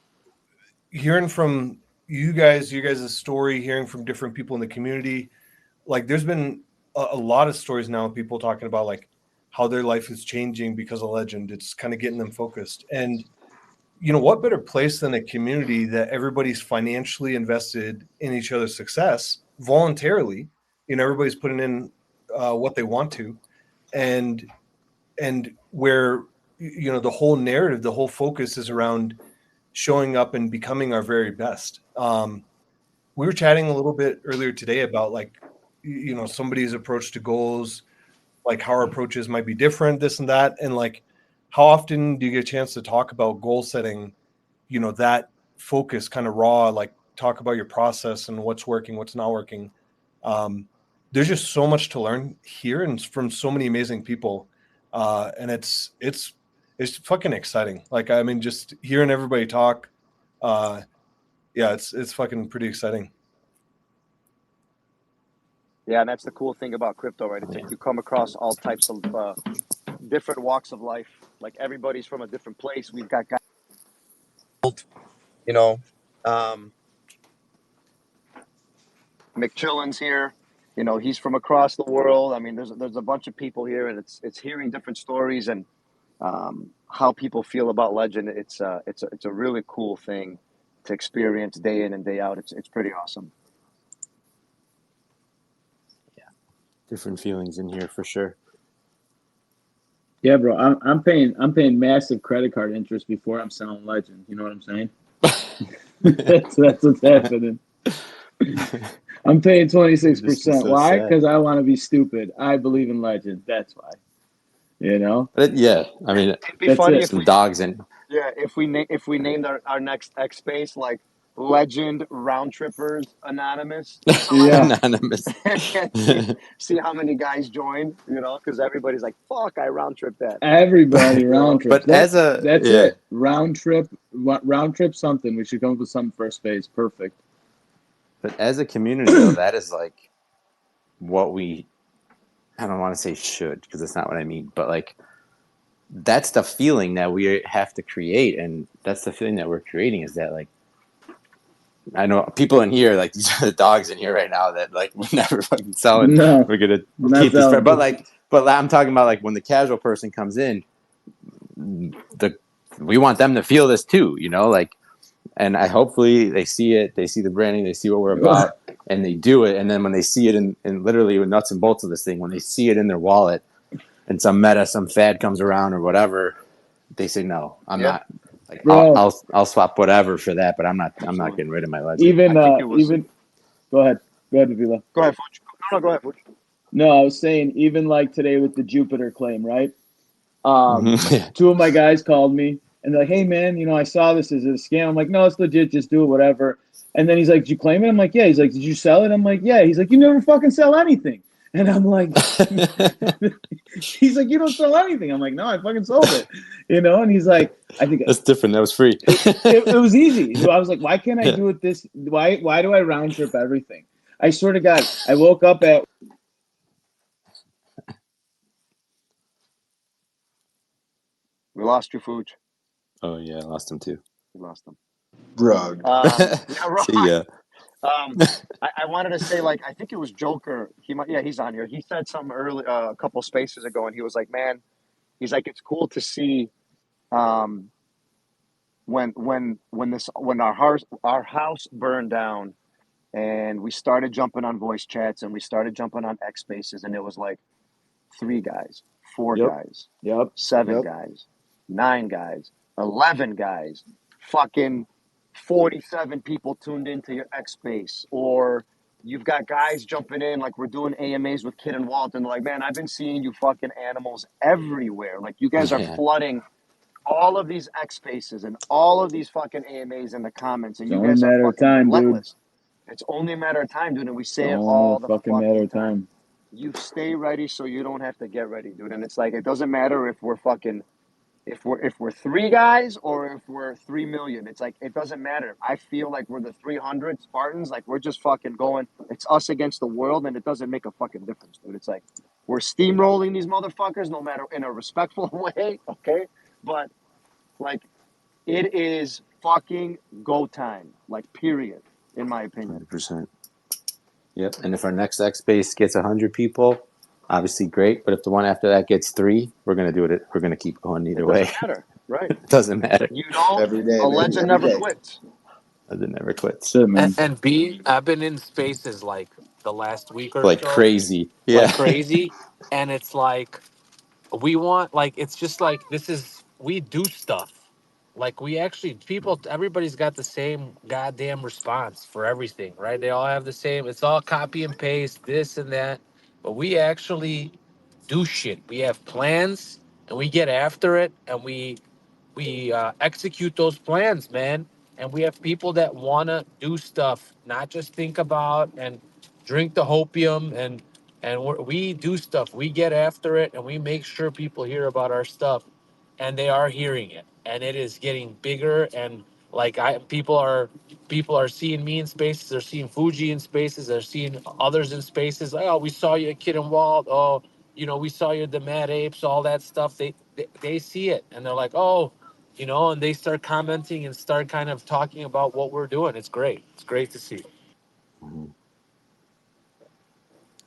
hearing from you guys' story, hearing from different people in the community. Like there's been a lot of stories now of people talking about like how their life is changing because of legend. It's kind of getting them focused. And what better place than a community that everybody's financially invested in each other's success voluntarily. Everybody's putting in what they want to, and where the whole narrative, the whole focus is around showing up and becoming our very best. We were chatting a little bit earlier today about like somebody's approach to goals, like how our approaches might be different, this and that, and like how often do you get a chance to talk about goal setting, that focus kind of raw, like talk about your process and what's working, what's not working. There's just so much to learn here and from so many amazing people, and it's fucking exciting. Like, I mean, just hearing everybody talk, yeah, it's fucking pretty exciting. Yeah, and that's the cool thing about crypto, right? It's like you come across all types of different walks of life. Like, everybody's from a different place. We've got guys, you know, um, McChillin's here. He's from across the world. I mean, there's a bunch of people here, and it's hearing different stories and how people feel about Legend. It's a really cool thing to experience day in and day out. It's pretty awesome. different feelings in here for sure. Yeah, bro. I'm paying massive credit card interest before I'm selling Legend. You know what I'm saying? That's what's happening. I'm paying Just be 26%. so Why? sad. Because I want to be stupid. I believe in Legend. That's why. You know? But yeah, I mean, It'd be That's funny it. if some we dogs in. yeah if we named our next X space like Legend Round Trippers Anonymous or something like Yeah. Anonymous. that, and see how many guys join. You know, because everybody's like, "Fuck, I round trip that." Everybody You round know, trips. But as a That's yeah, it. Round trip something. We should come up with something for space. Perfect. but as a community though, that is like what we. I don't want to say should because that's not what I mean, but like that's the feeling that we have to create, and that's the feeling that we're creating. Is that like I know people in here, like these are the dogs in here right now that like we're never fucking selling. No, We're gonna not keep this, selling. but I'm talking about like when the casual person comes in, the we want them to feel this too, you know, like, and I hopefully they see it, they see the branding, they see what we're about, and they do it, and then when they see it in literally with nuts and bolts of this thing, when they see it in their wallet, and some fad comes around or whatever, they say no, I'm yeah, not. Like Bro, I'll swap whatever for that, but I'm not absolutely. getting rid of my legend. even I think it was. even go ahead. Go ahead, Vila. Go ahead, Fuch. No, go ahead, Fuch. No, I was saying even like today with the Jupiter claim, right? Um, Mhm. two of my guys called me and they're like, "Hey man, I saw this as a scam." I'm like, "No, it's legit. Just do it, whatever." And then he's like, "Did you claim it?" I'm like, "Yeah." He's like, "Did you sell it?" I'm like, "Yeah." He's like, "You never fucking sell anything." And I'm like, he's like, "You don't sell anything." I'm like, "No, I fucking sold it." And he's like, I think That's different. That was free. it was easy. I was like, why can't I do it this? Why do I round trip everything? I swear to God, I woke up at We lost you, Fuch. Oh yeah, I lost him too. We lost him. Rug. Yeah, right. See ya. I wanted to say, like, I think it was Joker. Yeah, he's on here. He said something early, a couple spaces ago, and he was like, "Man, he's like, it's cool to see, um, when our house burned down, and we started jumping on voice chats, and we started jumping on X spaces, and it was like 3 guys, four yep, guys, yep, seven yep. guys, 9 guys, 11 guys, fucking 47 people tuned into your X space, or you've got guys jumping in like we're doing AMAs with Kid and Walt, and they're like, man, I've been seeing you fucking animals everywhere. Like you guys are Yeah. flooding all of these X spaces and all of these fucking AMAs in the comments, and It's you only a guys are matter of fucking time, dude. relentless. It's only a matter of time, dude, and we It's say it only a all the fucking matter fucking of time. time. You stay ready so you don't have to get ready, dude. And it's like it doesn't matter if we're fucking if we're 3 guys or if we're 3 million. It's like it doesn't matter. I feel like we're the 300 Spartans. Like we're just fucking going. It's us against the world, and it doesn't make a fucking difference, dude. It's like we're steamrolling these motherfuckers, no matter in a respectful way, okay? But like it is fucking go time, like period, in my opinion. 100%. Yep. And if our next X space gets 100 people, obviously great. But if the one after that gets 3, we're gonna do it. We're gonna keep going It either way. doesn't matter, right? It doesn't matter. You know, Every day, a baby. legend Every never day. quits. It never quits. That's it, man. And B, I've been in spaces like the last week or Like so, crazy. like Yeah. crazy, and it's like we want like it's just like this is we do stuff like we actually people everybody's got the same goddamn response for everything, right? They all have the same, it's all copy and paste this and that, but we actually do shit. We have plans and we get after it, and we execute those plans, man. And we have people that want to do stuff, not just think about and drink the hopium, and we do stuff. We get after it, and we make sure people hear about our stuff, and they are hearing it, and it is getting bigger. And like people are seeing me in spaces. They're seeing Fuji in spaces. They're seeing others in spaces. Like, oh, we saw you at Kid and Walt. Oh, we saw you at the Mad Apes. All that stuff. They see it, and they're like, oh, and they start commenting and start kind of talking about what we're doing. It's great. It's great to see.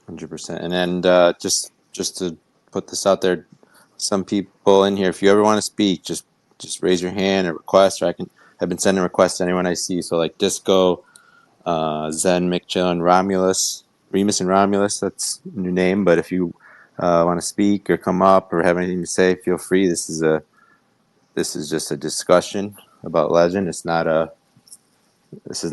100%. And then just to put this out there, some people in here, if you ever want to speak, just raise your hand or request, or I've been sending requests to anyone I see. So like Disco, Zen, Mick, Jill, and Romulus. Remus and Romulus. That's a new name. But if you want to speak or come up or have anything to say, feel free. This is just a discussion about Legend. This is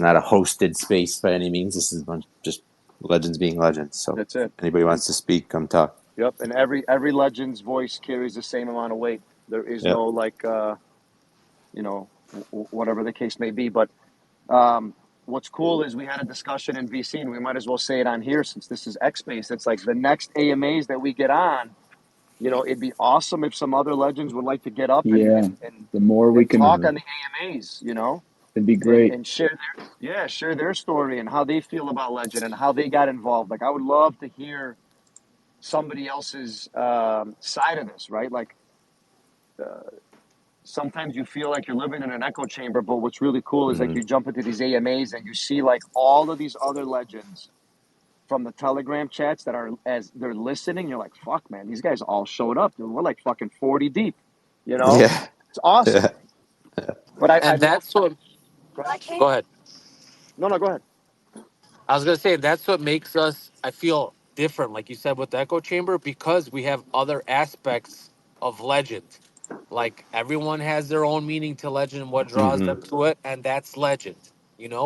not a hosted space by any means. This is just legends being legends. So That's it. anybody wants to speak, come talk. Yep. And every legend's voice carries the same amount of weight. There is Yep. no like, whatever the case may be. But what's cool is we had a discussion in VC, and we might as well say it on here since this is X Space. It's like the next AMAs that we get on. It'd be awesome if some other legends would like to get up and Yeah. and and, The more we and can, talk on the AMAs. it'd be and great. and share their story and how they feel about legend and how they got involved. Like I would love to hear somebody else's side of this, right? Like sometimes you feel like you're living in an echo chamber, but what's really cool is like Mm-hmm. you jump into these AMAs and you see like all of these other legends from the Telegram chats that are, as they're listening, you're like, fuck, man, these guys all showed up, dude. We're like fucking 40 deep, you know? Yeah. It's awesome. Yeah. But I And love, that's what. go ahead. Go ahead. No, go ahead. I was gonna say that's what makes us, I feel, different, like you said with the echo chamber, because we have other aspects of legend. Like everyone has their own meaning to legend and what draws Mm-hmm. them to it, and that's legend.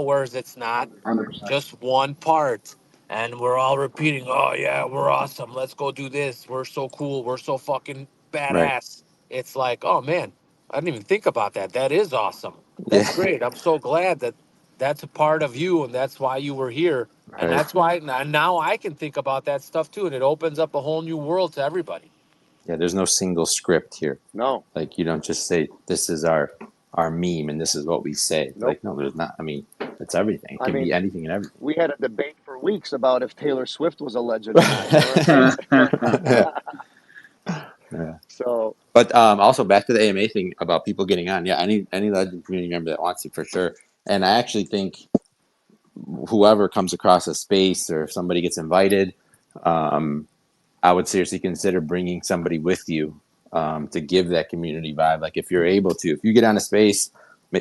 Whereas it's not 100%. just one part, and we're all repeating, "Oh yeah, we're awesome. Let's go do this. We're so cool. We're so fucking Right. badass." It's like, oh man, I didn't even think about that. That is awesome. That's Yeah. great. I'm so glad that that's a part of you, and that's why you were here, and Right. that's why now I can think about that stuff too, and it opens up a whole new world to everybody. Yeah. There's no single script here. No, Like you don't just say this is our meme and this is what we say. nope. Like no, there's not. I mean, it's everything. It I can be mean, anything and everything. we had a debate for weeks about if Taylor Swift was a legend or not. You know what I'm saying? Yeah. Yeah. So, But also back to the AMA thing about people getting on. Yeah, any legend community member that wants to for sure. And I actually think whoever comes across a space or if somebody gets invited, um, I would seriously consider bringing somebody with you to give that community vibe. Like if you're able to, if you get on a space,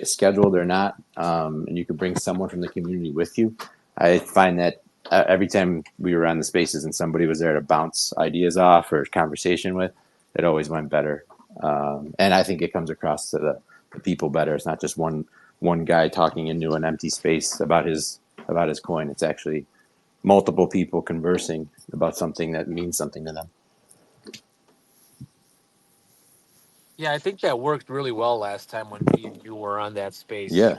scheduled or not, and you could bring someone from the community with you, I find that every time we were on the spaces and somebody was there to bounce ideas off or conversation with, it always went better. And I think it comes across to the people better. It's not just one guy talking into an empty space about his coin. It's actually multiple people conversing about something that means something to them. Yeah, I think that worked really well last time when me and you were on that space Yeah.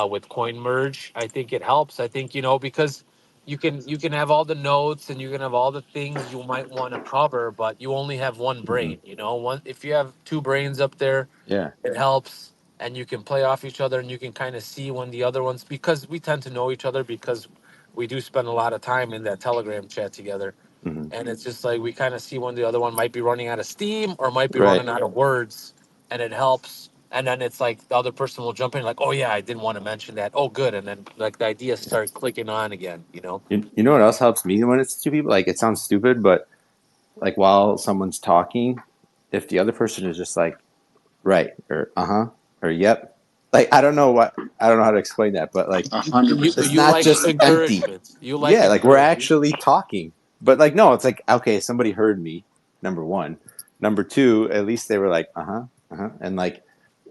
with Coin Merge. I think it helps. I think because you can have all the notes and you can have all the things you might want to cover, but you only have one Mm-hmm. brain. One if you have two brains up there, Yeah. it helps, and you can play off each other and you can kind of see when the other ones, because we tend to know each other because we do spend a lot of time in that Telegram chat together, Mm-hmm. and it's just like we kind of see when the other one might be running out of steam or might be Right. running out of words, and it helps. And then it's like the other person will jump in like, oh yeah, I didn't want to mention that. Oh good, and then like the ideas start clicking on again. You know what else helps me when it's two people? Like it sounds stupid, but like while someone's talking, if the other person is just like right or uh-huh or yep. Like I don't know how to explain that, but like You 100%. it's you not like just empty. encouragement. You like Yeah, like we're encouragement. actually talking. But like no, it's like okay, somebody heard me, number one. Number two, at least they were like, uh-huh, uh-huh.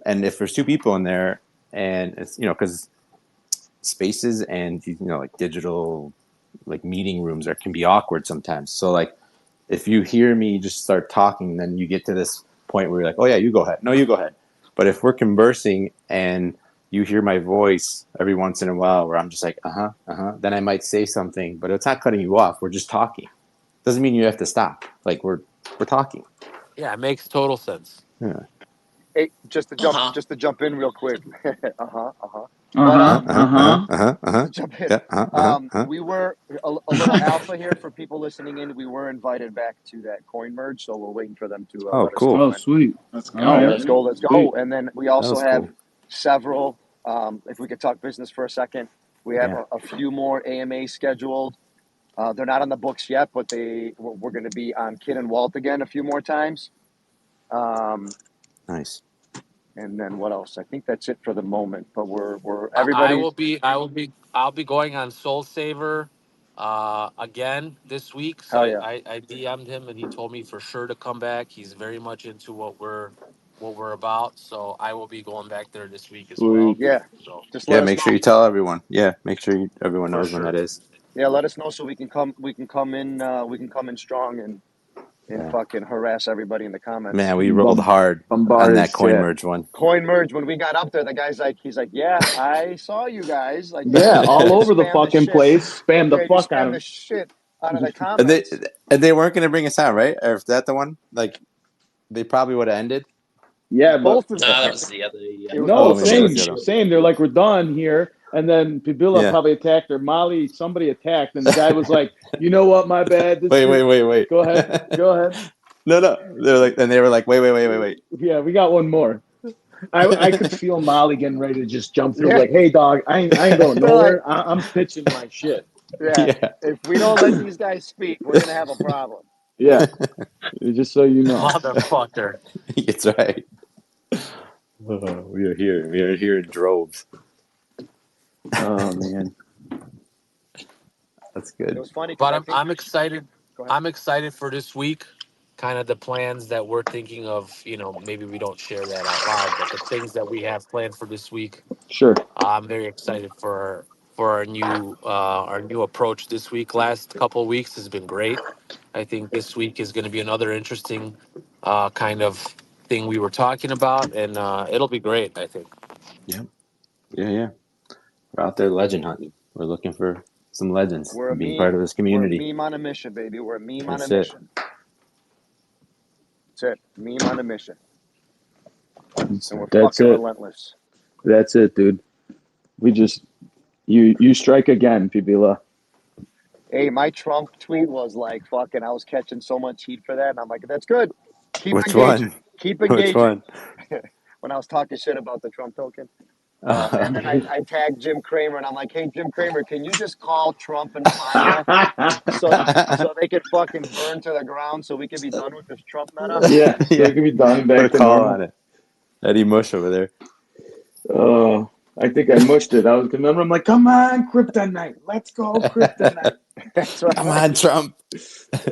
And if there's two people in there and it's because spaces and like digital like meeting rooms can be awkward sometimes. So like if you hear me just start talking, then you get to this point where you're like, oh yeah, you go ahead. No, you go ahead. But if we're conversing and you hear my voice every once in a while where I'm just like, uh-huh, uh-huh, then I might say something, but it's not cutting you off. We're just talking. Doesn't mean you have to stop. Like we're talking. Yeah, it makes total sense. Yeah. Hey, Uh-huh. just to jump in real quick. Uh-huh. But Uh-huh. Uh-huh, uh-huh, Uh-huh. uh-huh, just uh-huh. to jump in, Yeah, uh-huh, uh-huh, uh-huh. we were a little alpha here for people listening in. We were invited back to that coin merge, so we're waiting for them to Oh, let us know cool. Oh, when. sweet. Let's All Yeah, right. go. let's go, let's Sweet. go. And then we That also was have cool. several. If we could talk business for a second, we have Yeah. a few more AMAs scheduled. They're not on the books yet, but we're going to be on Kid and Walt again a few more times. Nice. And then what else? I think that's it for the moment. But we're I everybody. will be going on Soul Saver, again this week. So Hell yeah. I DM'd him and he told me for sure to come back. He's very much into what we're about. So I will be going back there this week as well. Sweet. Yeah. So Just Yeah, let us make sure know you tell everyone. Yeah, make sure everyone for knows when that sure. is. Yeah, let us know so we can come. We can come in. We can come in strong and Yeah. fucking harass everybody in the comments. Man, we rolled hard Bombard on his that coin chat. merge one. Coin merge. When we got up there, the guy's like, he's like, yeah, I saw you guys. Like Yeah, all you over the spam the fucking shit. place. Spam the Yeah, you fuck out spam of the him. shit out of the and they comments. and they weren't going to bring us out, right? Or if that the one, like they probably would have ended. Yeah, but Both of Nah, that was the other. it was no, Oh, both of maybe them. that's the same, other one. same. They're like, we're done here. And then Pibila Yeah. probably attacked or Molly, somebody attacked, and the guy was like, you know what, my bad. This Wait. Go ahead. Go ahead. No. They were like, wait. Yeah, we got one more. I could feel Molly getting ready to just jump through, Yeah, like, hey, dog, I ain't going they're like, nowhere. I'm pitching my shit. yeah. Yeah. If we don't let these guys speak, we're gonna have a problem. Yeah, just so you know. motherfucker. It's right. Oh, we are here. We are here in droves. Oh, man. That's It good. was funny because But I think I'm excited. go ahead. I'm excited for this week. Kind of the plans that we're thinking of. Maybe we don't share that out loud, but the things that we have planned for this week. Sure. I'm very excited for our new approach this week. Last couple of weeks has been great. I think this week is going to be another interesting kind of thing we were talking about, and it'll be great. I think. Yeah. We're out there legend hunting. We're looking for some legends We're a and being part meme. of this We're a community. meme on a mission, baby. We're a meme on a That's it. mission. That's it. Meme on a mission, and we're That's fucking it. relentless. That's it, dude. We just, you strike again, Pibila. Hey, my Trump tweet was like fucking. I was catching so much heat for that, and I'm like, that's good. Keep Which engaging. one? Keep Which engaging. one? When I was talking shit about the Trump token. And then I tagged Jim Cramer, and I'm like, hey, Jim Cramer, can you just call Trump and Melania so they could fucking burn to the ground so we can be done with this Trump meta? Yeah, so Yeah. it can be done Put a back to call normal. on it. Eddie Mush over there. Oh, I think I mushed it. I was remember. I'm like, come on, Kryptonite, let's go, Kryptonite. That's right. Come on, Trump.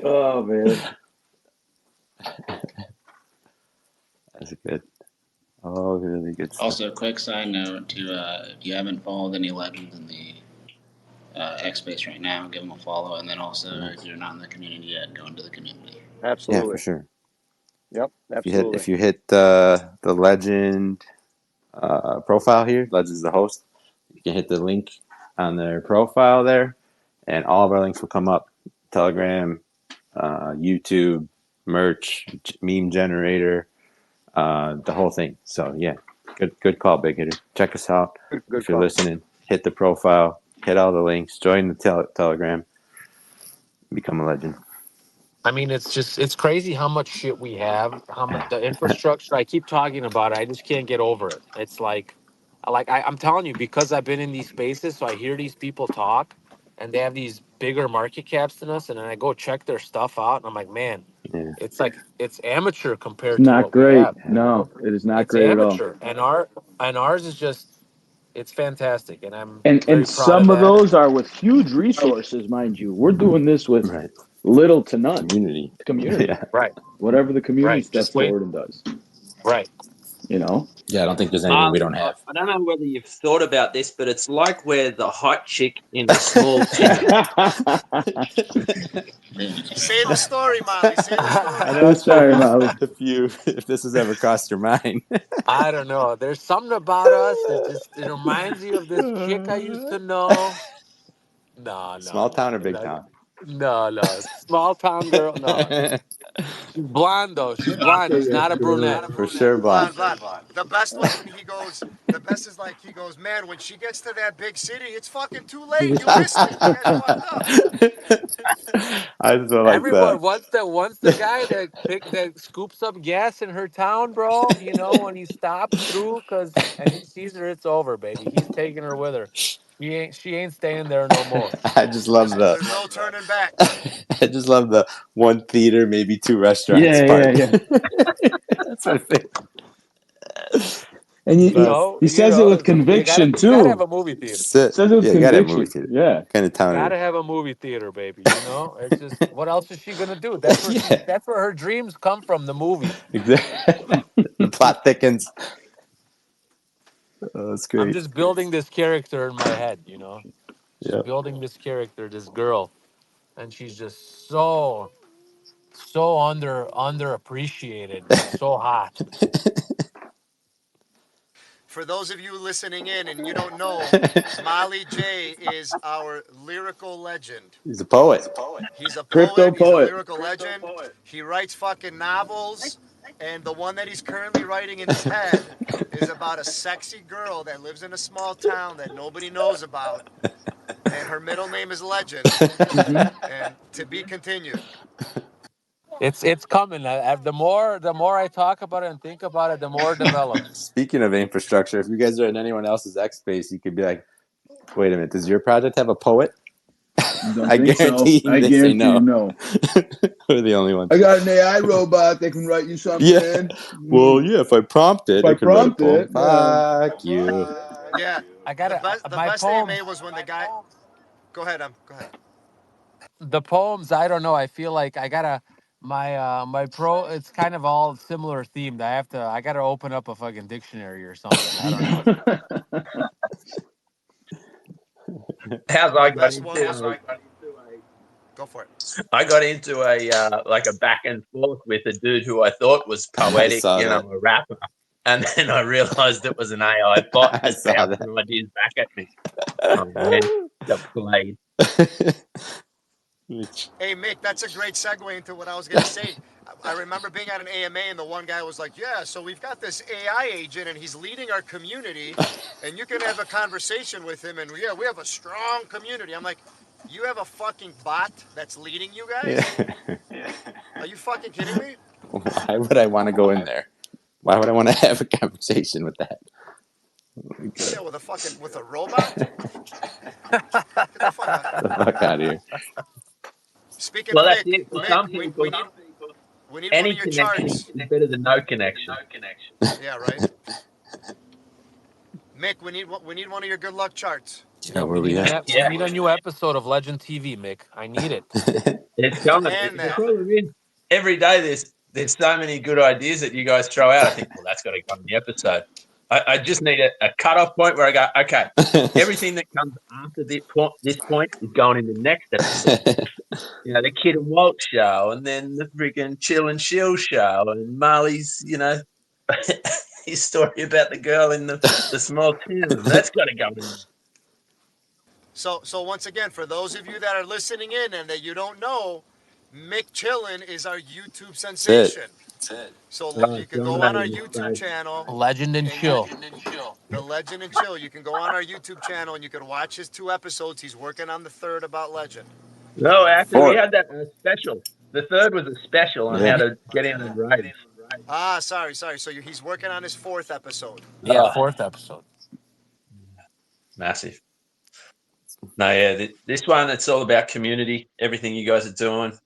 Oh man, That's good. Oh, really good stuff. Also, a quick side note to if you haven't followed any legends in the X space right now, give them a follow, and then also if you're not in the community yet, go into the community. Yeah, Absolutely. for sure. Yep, absolutely. If you hit the legend profile here, Legend's the host. You can hit the link on their profile there, and all of our links will come up. Telegram, YouTube, merch, meme generator, the whole thing. So yeah, good call, Big Hitter. Check us out Good if you're call. listening. Hit the profile, hit all the links, join the Telegram, become a legend. I mean, it's crazy how much shit we have, how much the infrastructure. I keep talking about it. I just can't get over it. It's I'm telling you, because I've been in these spaces, so I hear these people talk, and they have these bigger market caps than us, and then I go check their stuff out, and I'm like, man, Yeah. it's amateur it's compared to not what we great. have. No, it is not It's great at all. amateur, and ours is just it's fantastic, and I'm And very proud of some of that. those are with huge resources, mind you. We're doing this with Right. little to none Community. community. Yeah. Right, Whatever the community right. steps Just wait. forward and does, Right. you know. Yeah, I don't think there's anything we Marley, don't have. I don't know whether you've thought about this, but it's like we're the hot chick in a small town. Say the story, Molly. Say the I story. know it's Sorry, Molly. if this has ever crossed your mind. I don't know. There's something about us that just it reminds you of this chick I used to know. No, Small no, town or no, big no, town? no, no. Small town girl. No, she's blonde though. She's blonde. She's not a brunette. For sure, blonde. The best was when he goes. The best is like he goes, man. When she gets to that big city, it's fucking too late. You missed it. You guys fucked up. I still like that. Everyone, once the guy that scoops up gas in her town, bro. When he stops through, and he sees her, it's over, baby. He's taking her with her. She ain't staying there no more. I just love the. There's no turning back. I just love the one theater, maybe two restaurants Yeah, part. yeah, yeah. That's my favorite. And You know, he says it with conviction you gotta have too. a movie theater. That's it. Says it with Yeah, you got to have a movie conviction. theater. Yeah. What kind of town are Gotta you? have a movie theater, baby. You know, it's just what else is she gonna do? That's where Yeah, that's where her dreams come from. The movies. exactly. The plot thickens. Oh, that's I'm great. just building this character in my head. You know, just Yeah. building this character, this girl, and she's just so underappreciated and so hot. For those of you listening in and you don't know, Molly J is our lyrical legend. He's a poet. He's a Crypto poet, he's a poet. lyrical legend. He writes fucking novels, and the one that he's currently writing in his head is about a sexy girl that lives in a small town that nobody knows about, and her middle name is Legend, Hmm. and to be continued. It's coming. The more I talk about it and think about it, the more it develops. Speaking of infrastructure, if you guys are in anyone else's X space, you could be like, "Wait a minute, does your project have a poet?" Don't I think so. guarantee I they say guarantee you no. no. We're the only ones. I got an AI robot that can write you Yeah. something. Well, yeah. If I prompt If it, I it could write a prompt poem. it, yeah. Fuck you. Yeah, I the gotta best the my best AMA poems. was when the guy. Go ahead, go ahead. The poems. I don't know. I feel like I gotta my pro. It's kind of all similar themed. I gotta open up a fucking dictionary or something. I don't know. How's The I got best one into was. a Go for it. I got into a like a back and forth with a dude who I thought was I poetic, saw you know, that. a rapper, and then I realized it was an AI bot I just saw bouncing that. ideas back at me. Oh man, got played. Hey Mick, that's a great segue into what I was gonna say. I remember being at an AMA and the one guy was like, "Yeah, so we've got this AI agent and he's leading our community, and you can have a conversation with him, and yeah, we have a strong community." I'm like, "You have a fucking bot that's leading you Yeah. guys? Are you fucking kidding me?" Why would I want to go in there? Why would I want to have a conversation with that? Yeah, with a robot. Get the fuck out. Get the fuck out of here. Speaking of Well, that's Mick, it. For Mick, some people, we need one any of your connection charts. is better than no connection. Yeah, right. Mick, we need one of your good luck charts. Yeah, where we at? We Yeah, need a new episode of Legend TV, Mick. I need it. it's To coming. end The that. problem is, every day there's so many good ideas that you guys throw out. I think, well, that's got to go in the episode. I just need a cutoff point where I go, okay, everything that comes after this point is going in the next episode. You know, the Kid and Walt show, and then the freaking Chill and Shill show, and Marley's, you know, his story about the girl in the small town. That's got to go in there. So once again, for those of you that are listening in and that you don't know, Mick Chillin is our YouTube That's it. sensation. So Oh, you can go on our Johnny, YouTube channel, Legend and and you, chill. the Legend and Chill. You can go on our YouTube channel and you can watch his 2 episodes. He's working on the third about Legend. no, actually, we Four. had that special. The third was a special on Yeah. how to get in on raids. Sorry. So he's working on his 4th episode. Yeah, Oh, fourth episode. massive. No, yeah, this one, it's all about community, everything you guys are doing.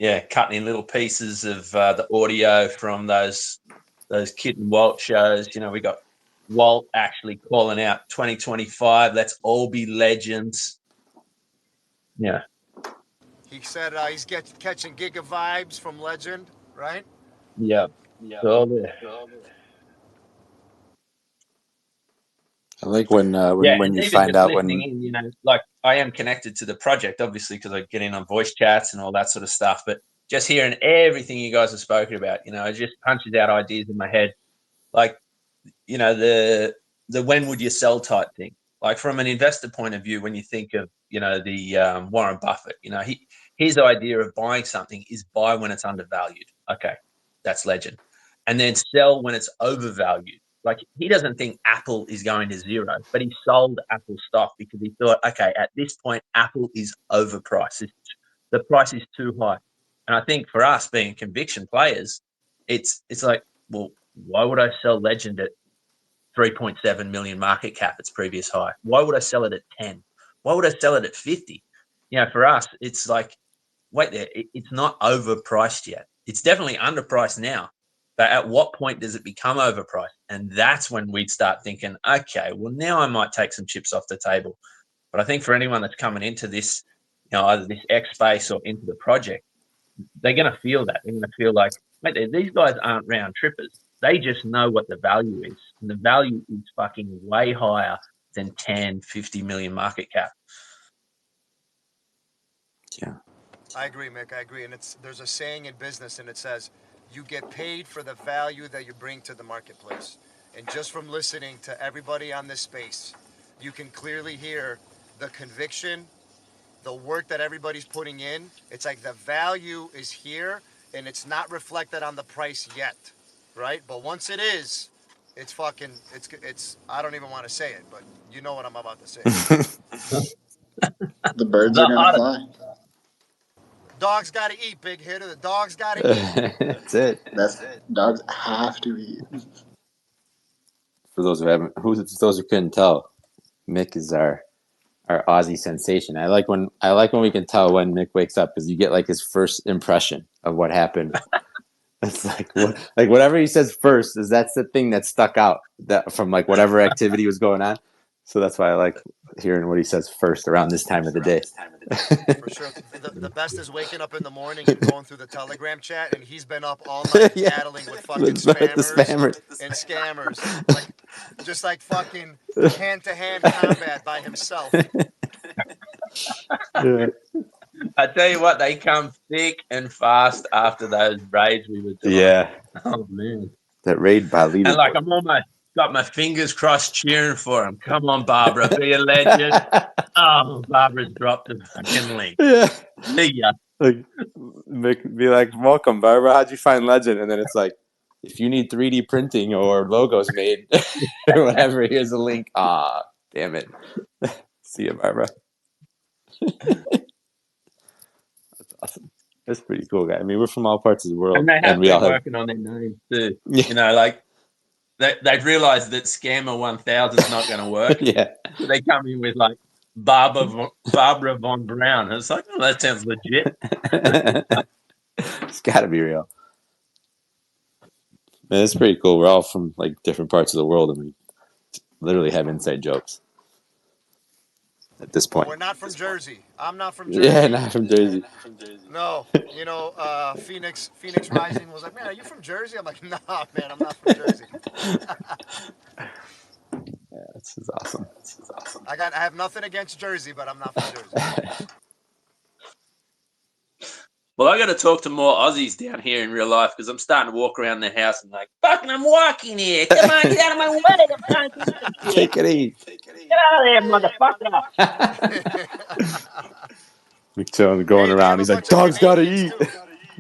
Yeah, cutting in little pieces of the audio from those Kid and Walt shows. You know, we got Walt actually calling out 2025. Let's all be legends. Yeah, He said he's catching Giga vibes from Legend, right? yeah. It's all there. I like when Yeah, when and you even find just out listening when. in, you know, like I am connected to the project, obviously, because I get in on voice chats and all that sort of stuff. But just hearing everything you guys have spoken about, you know, it just punches out ideas in my head. Like, you know, the when would you sell type thing. Like from an investor point of view, when you think of, you know, the Warren Buffett, you know, his idea of buying something is buy when it's undervalued. Okay, that's Legend. And then sell when it's overvalued. Like he doesn't think Apple is going to zero, but he sold Apple stock because he thought, okay, at this point, Apple is overpriced. The price is too high. And I think for us being conviction players, it's like, well, why would I sell Legend at 3.7 million market cap, its previous high? Why would I sell it at 10? Why would I sell it at 50? You know, for us, it's like, wait there, it's not overpriced yet. It's definitely underpriced now, But at what point does it become overpriced? And that's when we'd start thinking, okay, well, now I might take some chips off the table. But I think for anyone that's coming into this, either this X space or into the project, they're going to feel that. They're going to feel like, mate, these guys aren't round trippers. They just know what the value is. And the value is fucking way higher than 10, 50 million market cap. Yeah. I agree, Mick. I agree. And there's a saying in business, and it says, you get paid for the value that you bring to the marketplace. And just from listening to everybody on this space, you can clearly hear the conviction, the work that everybody's putting in. It's like the value is here, and it's not reflected on the price yet, right? But once it is, it's fucking, it's. I don't even want to say it, but you know what I'm about to say. The birds are The gonna hottest. fly. Dogs gotta eat, big hitter. The dogs gotta eat. That's it. That's dogs have to eat. For those who couldn't tell, Mick is our Aussie sensation. I like when we can tell when Mick wakes up because you get like his first impression of what happened. It's like whatever he says first that's the thing that stuck out that from like whatever activity was going on. So that's why I like hearing what he says first around this time of the day. For sure. The best is waking up in the morning and going through the Telegram chat, and he's been up all night Yeah. battling with fucking The spammers spammers. and scammers. Like, just like fucking hand-to-hand combat by himself. Yeah. I tell you what, they come thick and fast after those raids we were doing. Yeah. Oh, man. That raid by And like, leaderboard. I'm almost got my fingers crossed cheering for him. Come on, Barbara, be a legend. Oh, Barbara's dropped the fucking link. Yeah. See ya. Like, be like, welcome, Barbara. How'd you find Legend? And then it's like, if you need 3D printing or logos made or whatever, here's a link. Ah, damn it. See ya, Barbara. That's awesome. That's pretty cool, guy. I mean, we're from all parts of the world, And they and have we all been have. working on their names too. Yeah. Like they've realized that Scammer 1000 is not going to work. Yeah. So they come in with like Barbara von Braun. And it's like, oh, that sounds legit. It's got to be real. Man, it's pretty cool. We're all from like different parts of the world, and we literally have inside jokes at this But point. we're not from Jersey. I'm not from Yeah, Jersey. not from Jersey. No, Phoenix Rising was like, man, are you from Jersey? I'm like, nah, man, I'm not from Jersey. Yeah, this is awesome. I have nothing against Jersey, but I'm not from Jersey. Well, I got to talk to more Aussies down here in real life because I'm starting to walk around the house and like, fucking, I'm walking here. Come on, get out of my way. I'm trying to do Take it easy. Get out of there, motherfucker. McTone's going Hey, we around. have a He's like, bunch of dogs gotta Canadians eat.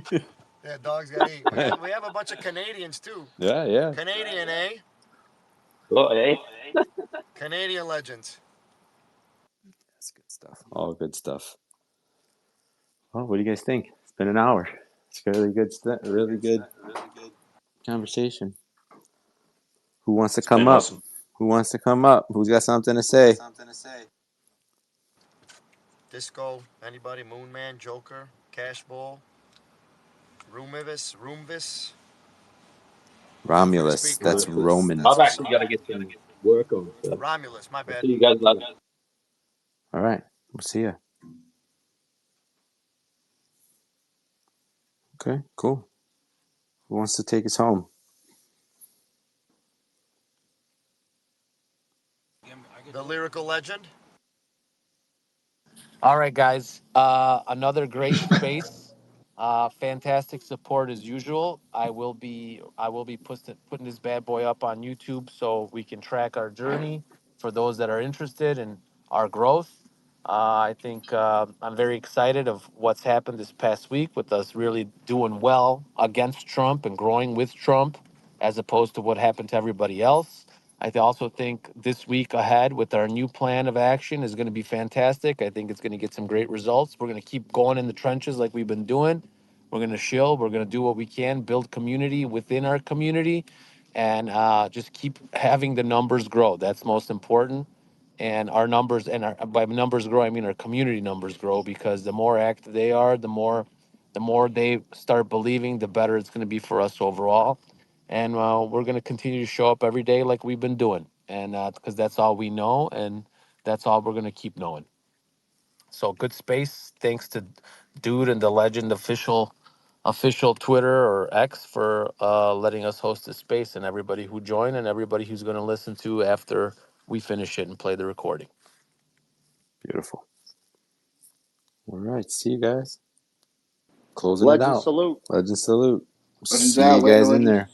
too. Yeah, dogs gotta eat. We have a bunch of Canadians too. Yeah. Canadian, eh? Oh, eh? Canadian legends. That's good stuff. All good stuff. Well, what do you guys think? It's been an hour. It's really good stuff. Really good conversation. Who wants to It's been come up? awesome. Who wants to come up? Who's got something to say? Disco, anybody? Moonman, Joker, Cashball, Roomvis. Romulus. That's Roman. I've actually got to get some work on. So Romulus, my bad. see you guys later. All right. We'll see ya. Okay, cool. Who wants to take us home? The lyrical legend. All right, guys. Another great space. Fantastic support as usual. I will be putting this bad boy up on YouTube so we can track our journey for those that are interested in our growth. I think I'm very excited of what's happened this past week with us really doing well against Trump and growing with Trump, as opposed to what happened to everybody else. Also think this week ahead with our new plan of action is going to be fantastic. I think it's going to get some great results. We're going to keep going in the trenches like we've been doing. We're going to shill. We're going to do what we can, build community within our community, and just keep having the numbers grow. That's most important. And our numbers, and by numbers grow, I mean our community numbers grow, because the more active they are, the more they start believing, the better it's going to be for us overall. and we're gonna continue to show up every day like we've been doing, and because that's all we know, and that's all we're gonna keep knowing. So good space. Thanks to Dude and the Legend official Twitter or X for letting us host this space, and everybody who joined and everybody who's going to listen to after we finish it and play the recording. Beautiful. All right. See you guys. Closing it Legend out. salute. Legend salute. Legends See out. you Later, guys in legends. there.